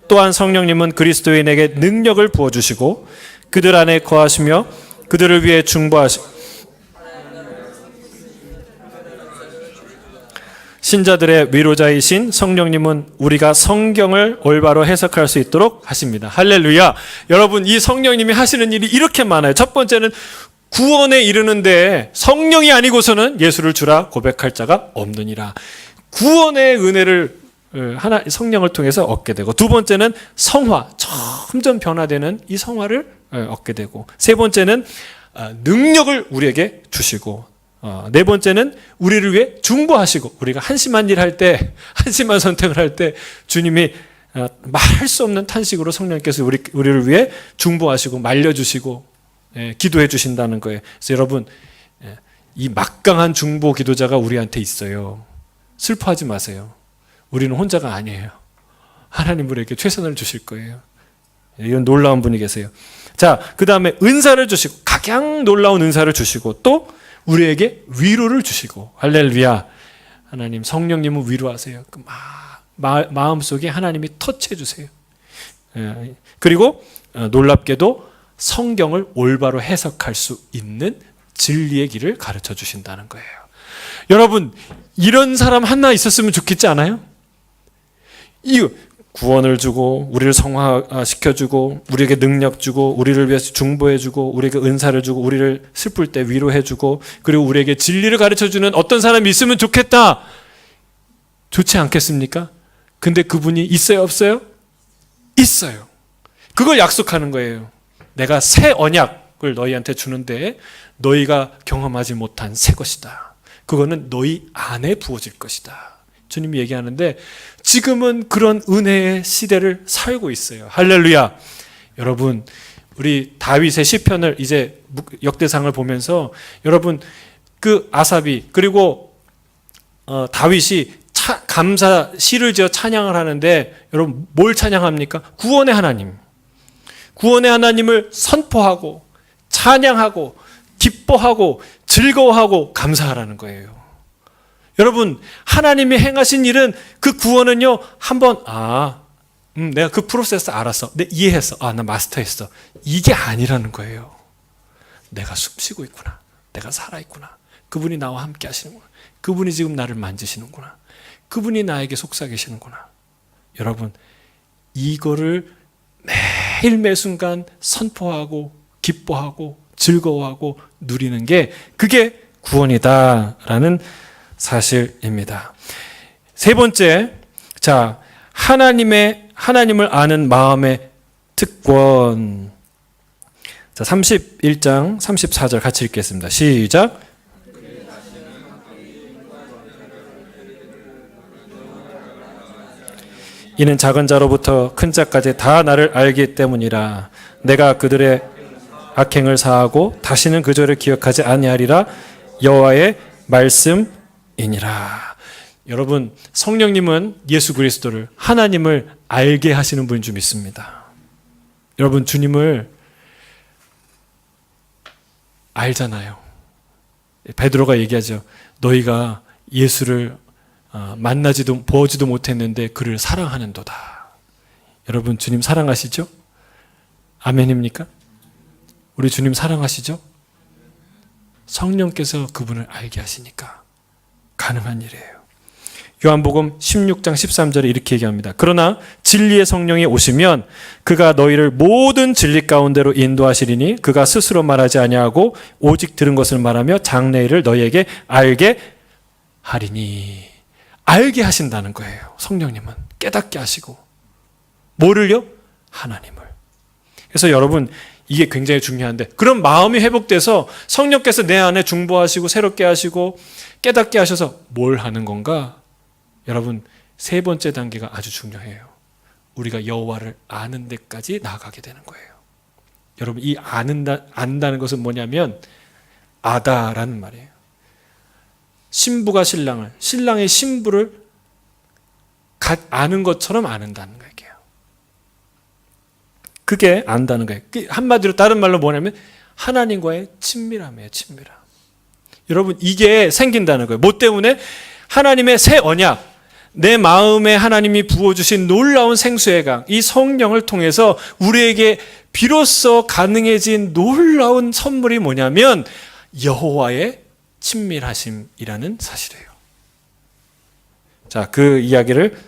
또한 성령님은 그리스도인에게 능력을 부어주시고 그들 안에 거하시며 그들을 위해 중보하시고 신자들의 위로자이신 성령님은 우리가 성경을 올바로 해석할 수 있도록 하십니다. 할렐루야. 여러분, 이 성령님이 하시는 일이 이렇게 많아요. 첫 번째는 구원에 이르는데 성령이 아니고서는 예수를 주라 고백할 자가 없느니라. 구원의 은혜를 성령을 통해서 얻게 되고, 두 번째는 성화, 점점 변화되는 이 성화를 얻게 되고, 세 번째는 능력을 우리에게 주시고, 네 번째는 우리를 위해 중보하시고, 우리가 한심한 일 할 때, 한심한 선택을 할 때 주님이 말할 수 없는 탄식으로 성령께서 우리를 위해 중보하시고 말려주시고 기도해 주신다는 거예요. 그래서 여러분, 이 막강한 중보 기도자가 우리한테 있어요. 슬퍼하지 마세요. 우리는 혼자가 아니에요. 하나님 우리에게 최선을 주실 거예요. 이런 놀라운 분이 계세요. 자, 그 다음에 은사를 주시고, 각양 놀라운 은사를 주시고, 또 우리에게 위로를 주시고, 할렐루야. 하나님, 성령님은 위로하세요. 그 마음속에 하나님이 터치해 주세요. 그리고 놀랍게도 성경을 올바로 해석할 수 있는 진리의 길을 가르쳐 주신다는 거예요. 여러분, 이런 사람 하나 있었으면 좋겠지 않아요? 이 구원을 주고 우리를 성화시켜주고 우리에게 능력 주고 우리를 위해서 중보해주고 우리에게 은사를 주고 우리를 슬플 때 위로해주고 그리고 우리에게 진리를 가르쳐주는 어떤 사람이 있으면 좋겠다. 좋지 않겠습니까? 근데 그분이 있어요, 없어요? 있어요. 그걸 약속하는 거예요. 내가 새 언약을 너희한테 주는데 너희가 경험하지 못한 새 것이다. 그거는 너희 안에 부어질 것이다. 주님이 얘기하는데 지금은 그런 은혜의 시대를 살고 있어요. 할렐루야. 여러분, 우리 다윗의 시편을 이제 역대상을 보면서 여러분, 그 아삽이 그리고 다윗이 감사 시를 지어 찬양을 하는데 여러분 뭘 찬양합니까? 구원의 하나님. 구원의 하나님을 선포하고 찬양하고 기뻐하고 즐거워하고 감사하라는 거예요. 여러분, 하나님이 행하신 일은 그 구원은요, 한번 내가 그 프로세스 알았어. 내 이해했어. 나 마스터했어. 이게 아니라는 거예요. 내가 숨쉬고 있구나. 내가 살아있구나. 그분이 나와 함께 하시는구나. 그분이 지금 나를 만지시는구나. 그분이 나에게 속삭이시는구나. 여러분, 이거를 매일 매순간 선포하고 기뻐하고 즐거워하고 누리는 게 그게 구원이다라는 사실입니다. 세 번째, 자, 하나님을 아는 마음의 특권. 자, 31장 34절 같이 읽겠습니다. 시작. 이는 작은 자로부터 큰 자까지 다 나를 알기 때문이라. 내가 그들의 악행을 사하고 다시는 그 죄를 기억하지 아니하리라. 여호와의 말씀이니라. 여러분, 성령님은 예수 그리스도를, 하나님을 알게 하시는 분인 줄 믿습니다. 여러분, 주님을 알잖아요. 베드로가 얘기하죠. 너희가 예수를 만나지도 보지도 못했는데 그를 사랑하는도다. 여러분 주님 사랑하시죠? 아멘입니까? 우리 주님 사랑하시죠? 성령께서 그분을 알게 하시니까 가능한 일이에요. 요한복음 16장 13절에 이렇게 얘기합니다. 그러나 진리의 성령이 오시면 그가 너희를 모든 진리 가운데로 인도하시리니 그가 스스로 말하지 아니하고 오직 들은 것을 말하며 장래일을 너희에게 알게 하리니. 알게 하신다는 거예요. 성령님은 깨닫게 하시고. 뭐를요? 하나님을. 그래서 여러분 이게 굉장히 중요한데, 그런 마음이 회복돼서 성령께서 내 안에 중보하시고 새롭게 하시고 깨닫게 하셔서 뭘 하는 건가? 여러분 세 번째 단계가 아주 중요해요. 우리가 여호와를 아는 데까지 나아가게 되는 거예요. 여러분 이 안다는 것은 뭐냐면 아다라는 말이에요. 신부가 신랑을, 신랑의 신부를 아는 것처럼 아는다는 거예요. 그게 안다는 거예요. 한마디로 다른 말로 뭐냐면 하나님과의 친밀함이에요. 친밀함. 여러분 이게 생긴다는 거예요. 뭐 때문에? 하나님의 새 언약, 내 마음에 하나님이 부어주신 놀라운 생수의 강, 이 성령을 통해서 우리에게 비로소 가능해진 놀라운 선물이 뭐냐면 여호와의 친밀하심이라는 사실이에요. 자, 그 이야기를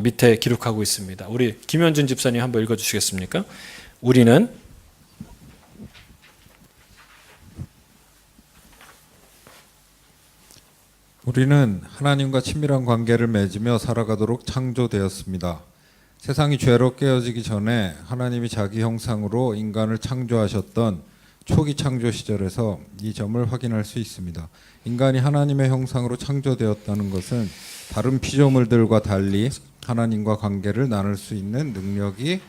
밑에 기록하고 있습니다. 우리 김현준 집사님 한번 읽어주시겠습니까? 우리는 하나님과 친밀한 관계를 맺으며 살아가도록 창조되었습니다. 세상이 죄로 깨어지기 전에 하나님이 자기 형상으로 인간을 창조하셨던 초기 창조 시절에서 이 점을 확인할 수 있습니다. 인간이 하나님의 형상으로 창조되었다는 것은 다른 피조물들과 달리 하나님과 관계를 나눌 수 있는 능력이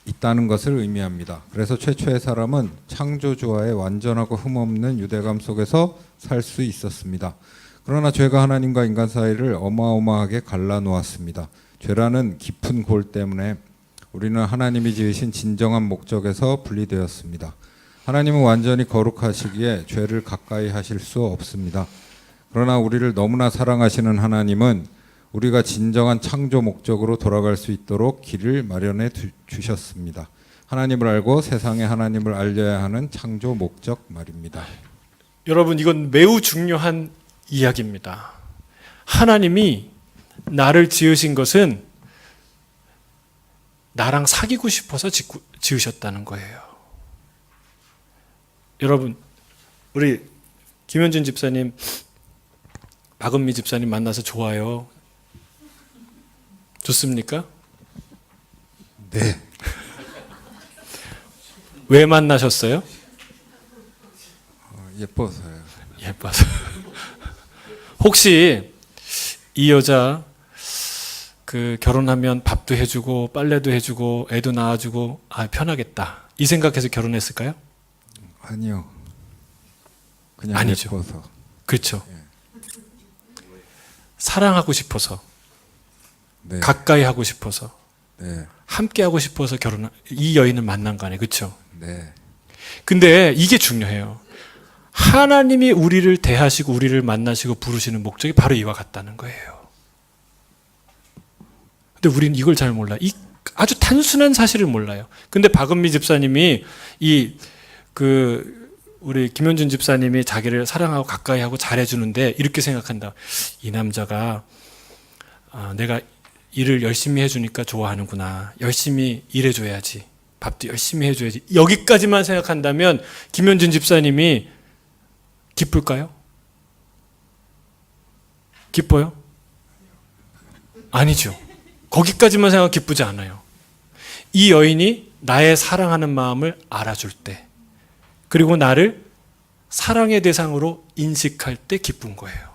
있다는 것을 의미합니다. 그래서 최초의 사람은 창조주와의 완전하고 흠없는 유대감 속에서 살 수 있었습니다. 그러나 죄가 하나님과 인간 사이를 어마어마하게 갈라놓았습니다. 죄라는 깊은 골 때문에 우리는 하나님이 지으신 진정한 목적에서 분리되었습니다. 하나님은 완전히 거룩하시기에 죄를 가까이 하실 수 없습니다. 그러나 우리를 너무나 사랑하시는 하나님은 우리가 진정한 창조 목적으로 돌아갈 수 있도록 길을 마련해 주셨습니다. 하나님을 알고 세상에 하나님을 알려야 하는 창조 목적 말입니다. 여러분 이건 매우 중요한 이야기입니다. 하나님이 나를 지으신 것은 나랑 사귀고 싶어서 지으셨다는 거예요. 여러분 우리 김현준 집사님, 박은미 집사님 만나서 좋아요? 좋습니까? 네. 왜 만나셨어요? 예뻐서요. 예뻐서. 혹시 이 여자 결혼하면 밥도 해주고 빨래도 해주고 애도 낳아주고 편하겠다 이 생각해서 결혼했을까요? 아니요. 그냥 아니죠. 예뻐서. 그렇죠. 사랑하고 싶어서, 네. 가까이 하고 싶어서, 네. 함께 하고 싶어서 이 여인을 만난 거 아니에요. 그렇죠? 네. 근데 이게 중요해요. 하나님이 우리를 대하시고 우리를 만나시고 부르시는 목적이 바로 이와 같다는 거예요. 근데 우리는 이걸 잘 몰라요. 이 아주 단순한 사실을 몰라요. 근데 박은미 집사님이 우리 김현준 집사님이 자기를 사랑하고 가까이 하고 잘해주는데 이렇게 생각한다. 이 남자가 내가 일을 열심히 해주니까 좋아하는구나. 열심히 일해줘야지. 밥도 열심히 해줘야지. 여기까지만 생각한다면 김현준 집사님이 기쁠까요? 기뻐요? 아니죠. 거기까지만 생각 기쁘지 않아요. 이 여인이 나의 사랑하는 마음을 알아줄 때, 그리고 나를 사랑의 대상으로 인식할 때 기쁜 거예요.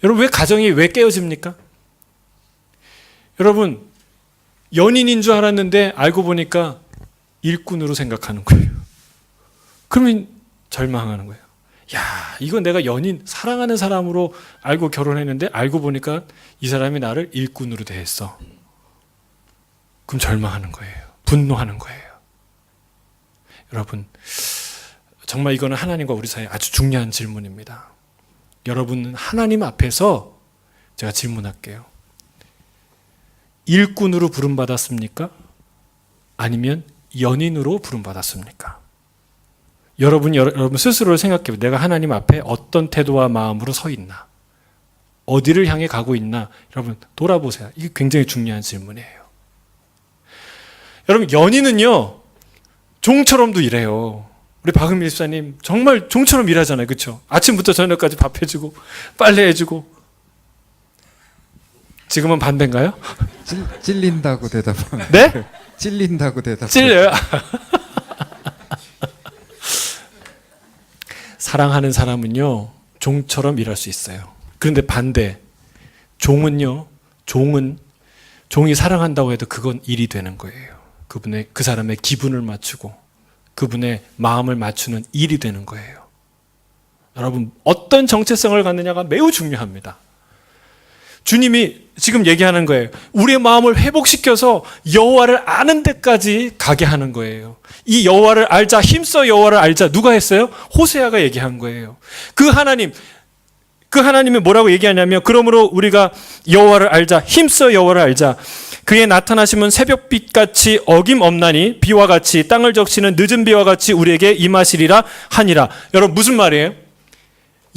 여러분, 가정이 왜 깨어집니까? 여러분, 연인인 줄 알았는데 알고 보니까 일꾼으로 생각하는 거예요. 그러면 절망하는 거예요. 야, 이거 내가 사랑하는 사람으로 알고 결혼했는데 알고 보니까 이 사람이 나를 일꾼으로 대했어. 그럼 절망하는 거예요. 분노하는 거예요. 여러분, 정말 이거는 하나님과 우리 사이에 아주 중요한 질문입니다. 여러분은 하나님 앞에서 제가 질문할게요. 일꾼으로 부름받았습니까? 아니면 연인으로 부름받았습니까? 여러분 스스로를 생각해요. 내가 하나님 앞에 어떤 태도와 마음으로 서 있나? 어디를 향해 가고 있나? 여러분 돌아보세요. 이게 굉장히 중요한 질문이에요. 여러분 연인은요 종처럼도 일해요. 우리 박은미 집사님 정말 종처럼 일하잖아요. 그렇죠? 아침부터 저녁까지 밥 해주고 빨래 해주고. 지금은 반대인가요? 찔린다고 대답하면 네? 찔린다고 대답. 찔려요? 사랑하는 사람은요 종처럼 일할 수 있어요. 그런데 반대 종은요 종이 사랑한다고 해도 그건 일이 되는 거예요. 그 사람의 기분을 맞추고 그분의 마음을 맞추는 일이 되는 거예요. 여러분 어떤 정체성을 갖느냐가 매우 중요합니다. 주님이 지금 얘기하는 거예요. 우리의 마음을 회복시켜서 여호와를 아는 데까지 가게 하는 거예요. 이 여호와를 알자, 힘써 여호와를 알자. 누가 했어요? 호세아가 얘기한 거예요. 그 하나님이 뭐라고 얘기하냐면 그러므로 우리가 여호와를 알자, 힘써 여호와를 알자. 그의 나타나심은 새벽빛같이 어김없나니 비와 같이 땅을 적시는 늦은 비와 같이 우리에게 임하시리라 하니라. 여러분 무슨 말이에요?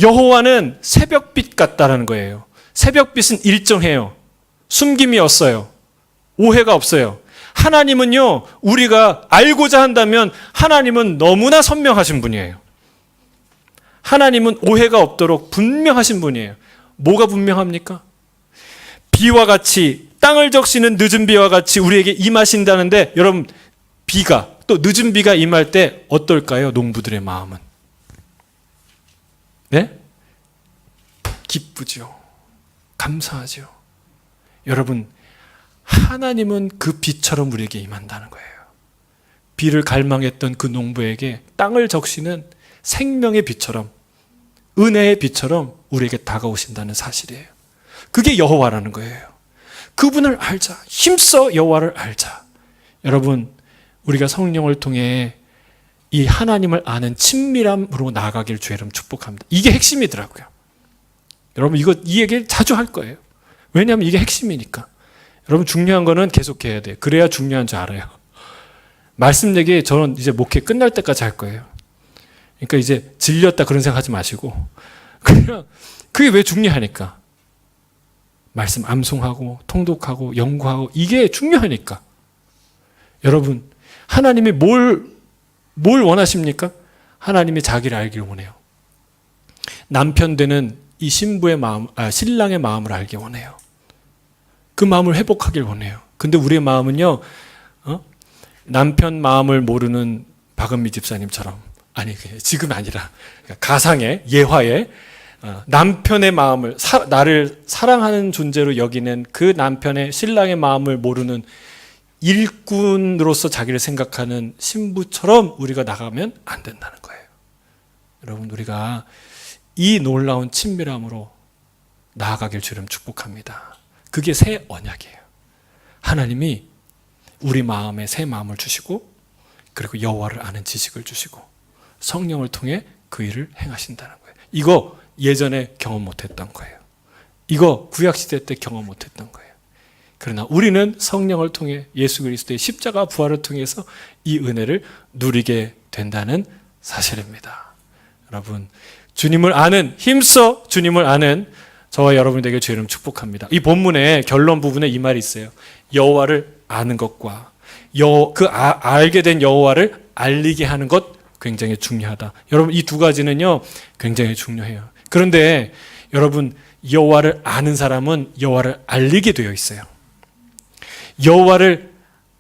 여호와는 새벽빛 같다라는 거예요. 새벽빛은 일정해요. 숨김이 없어요. 오해가 없어요. 하나님은요, 우리가 알고자 한다면 하나님은 너무나 선명하신 분이에요. 하나님은 오해가 없도록 분명하신 분이에요. 뭐가 분명합니까? 비와 같이 땅을 적시는 늦은 비와 같이 우리에게 임하신다는데 여러분 비가 또 늦은 비가 임할 때 어떨까요? 농부들의 마음은. 네? 기쁘죠. 감사하죠. 여러분 하나님은 그 비처럼 우리에게 임한다는 거예요. 비를 갈망했던 그 농부에게 땅을 적시는 생명의 비처럼 은혜의 비처럼 우리에게 다가오신다는 사실이에요. 그게 여호와라는 거예요. 그분을 알자. 힘써 여호와를 알자. 여러분 우리가 성령을 통해 이 하나님을 아는 친밀함으로 나아가길 주의 이름 축복합니다. 이게 핵심이더라고요. 여러분 이 얘기를 자주 할 거예요. 왜냐하면 이게 핵심이니까. 여러분 중요한 거는 계속해야 돼요. 그래야 중요한 줄 알아요. 말씀 얘기 저는 이제 목회 끝날 때까지 할 거예요. 그러니까 이제 질렸다 그런 생각하지 마시고 그냥 그게 왜 중요하니까. 말씀 암송하고 통독하고 연구하고 이게 중요하니까. 여러분 하나님이 뭘 원하십니까? 하나님이 자기를 알기를 원해요. 남편 되는 이 신부의 마음, 신랑의 마음을 알기 원해요. 그 마음을 회복하길 원해요. 근데 우리의 마음은요, 남편 마음을 모르는 박은미 집사님처럼, 아니, 지금 아니라, 가상의, 예화의, 남편의 마음을, 나를 사랑하는 존재로 여기는 그 남편의 신랑의 마음을 모르는 일꾼으로서 자기를 생각하는 신부처럼 우리가 나가면 안 된다는 거예요. 여러분, 우리가 이 놀라운 친밀함으로 나아가길 주님 축복합니다. 그게 새 언약이에요. 하나님이 우리 마음에 새 마음을 주시고 그리고 여호와를 아는 지식을 주시고 성령을 통해 그 일을 행하신다는 거예요. 이거 예전에 경험 못했던 거예요. 이거 구약시대 때 경험 못했던 거예요. 그러나 우리는 성령을 통해 예수 그리스도의 십자가 부활을 통해서 이 은혜를 누리게 된다는 사실입니다. 여러분 주님을 아는, 힘써 주님을 아는 저와 여러분이 되길 주의 이름 축복합니다. 이 본문의 결론 부분에 이 말이 있어요. 여호와를 아는 것과 알게 된 여호와를 알리게 하는 것 굉장히 중요하다. 여러분 이 두 가지는요 굉장히 중요해요. 그런데 여러분 여호와를 아는 사람은 여호와를 알리게 되어 있어요. 여호와를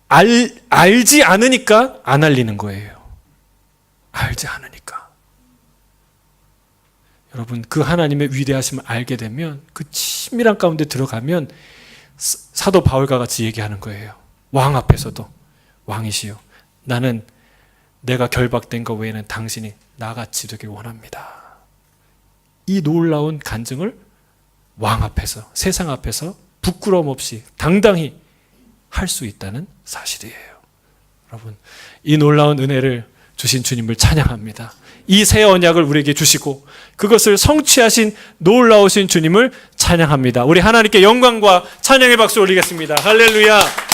알지 않으니까 안 알리는 거예요. 알지 않으니까. 여러분 그 하나님의 위대하심을 알게 되면 그 친밀한 가운데 들어가면 사도 바울과 같이 얘기하는 거예요. 왕 앞에서도 왕이시여 나는 내가 결박된 것 외에는 당신이 나같이 되길 원합니다. 이 놀라운 간증을 왕 앞에서 세상 앞에서 부끄러움 없이 당당히 할 수 있다는 사실이에요. 여러분 이 놀라운 은혜를 주신 주님을 찬양합니다. 이 새 언약을 우리에게 주시고 그것을 성취하신 놀라우신 주님을 찬양합니다. 우리 하나님께 영광과 찬양의 박수 올리겠습니다. 할렐루야.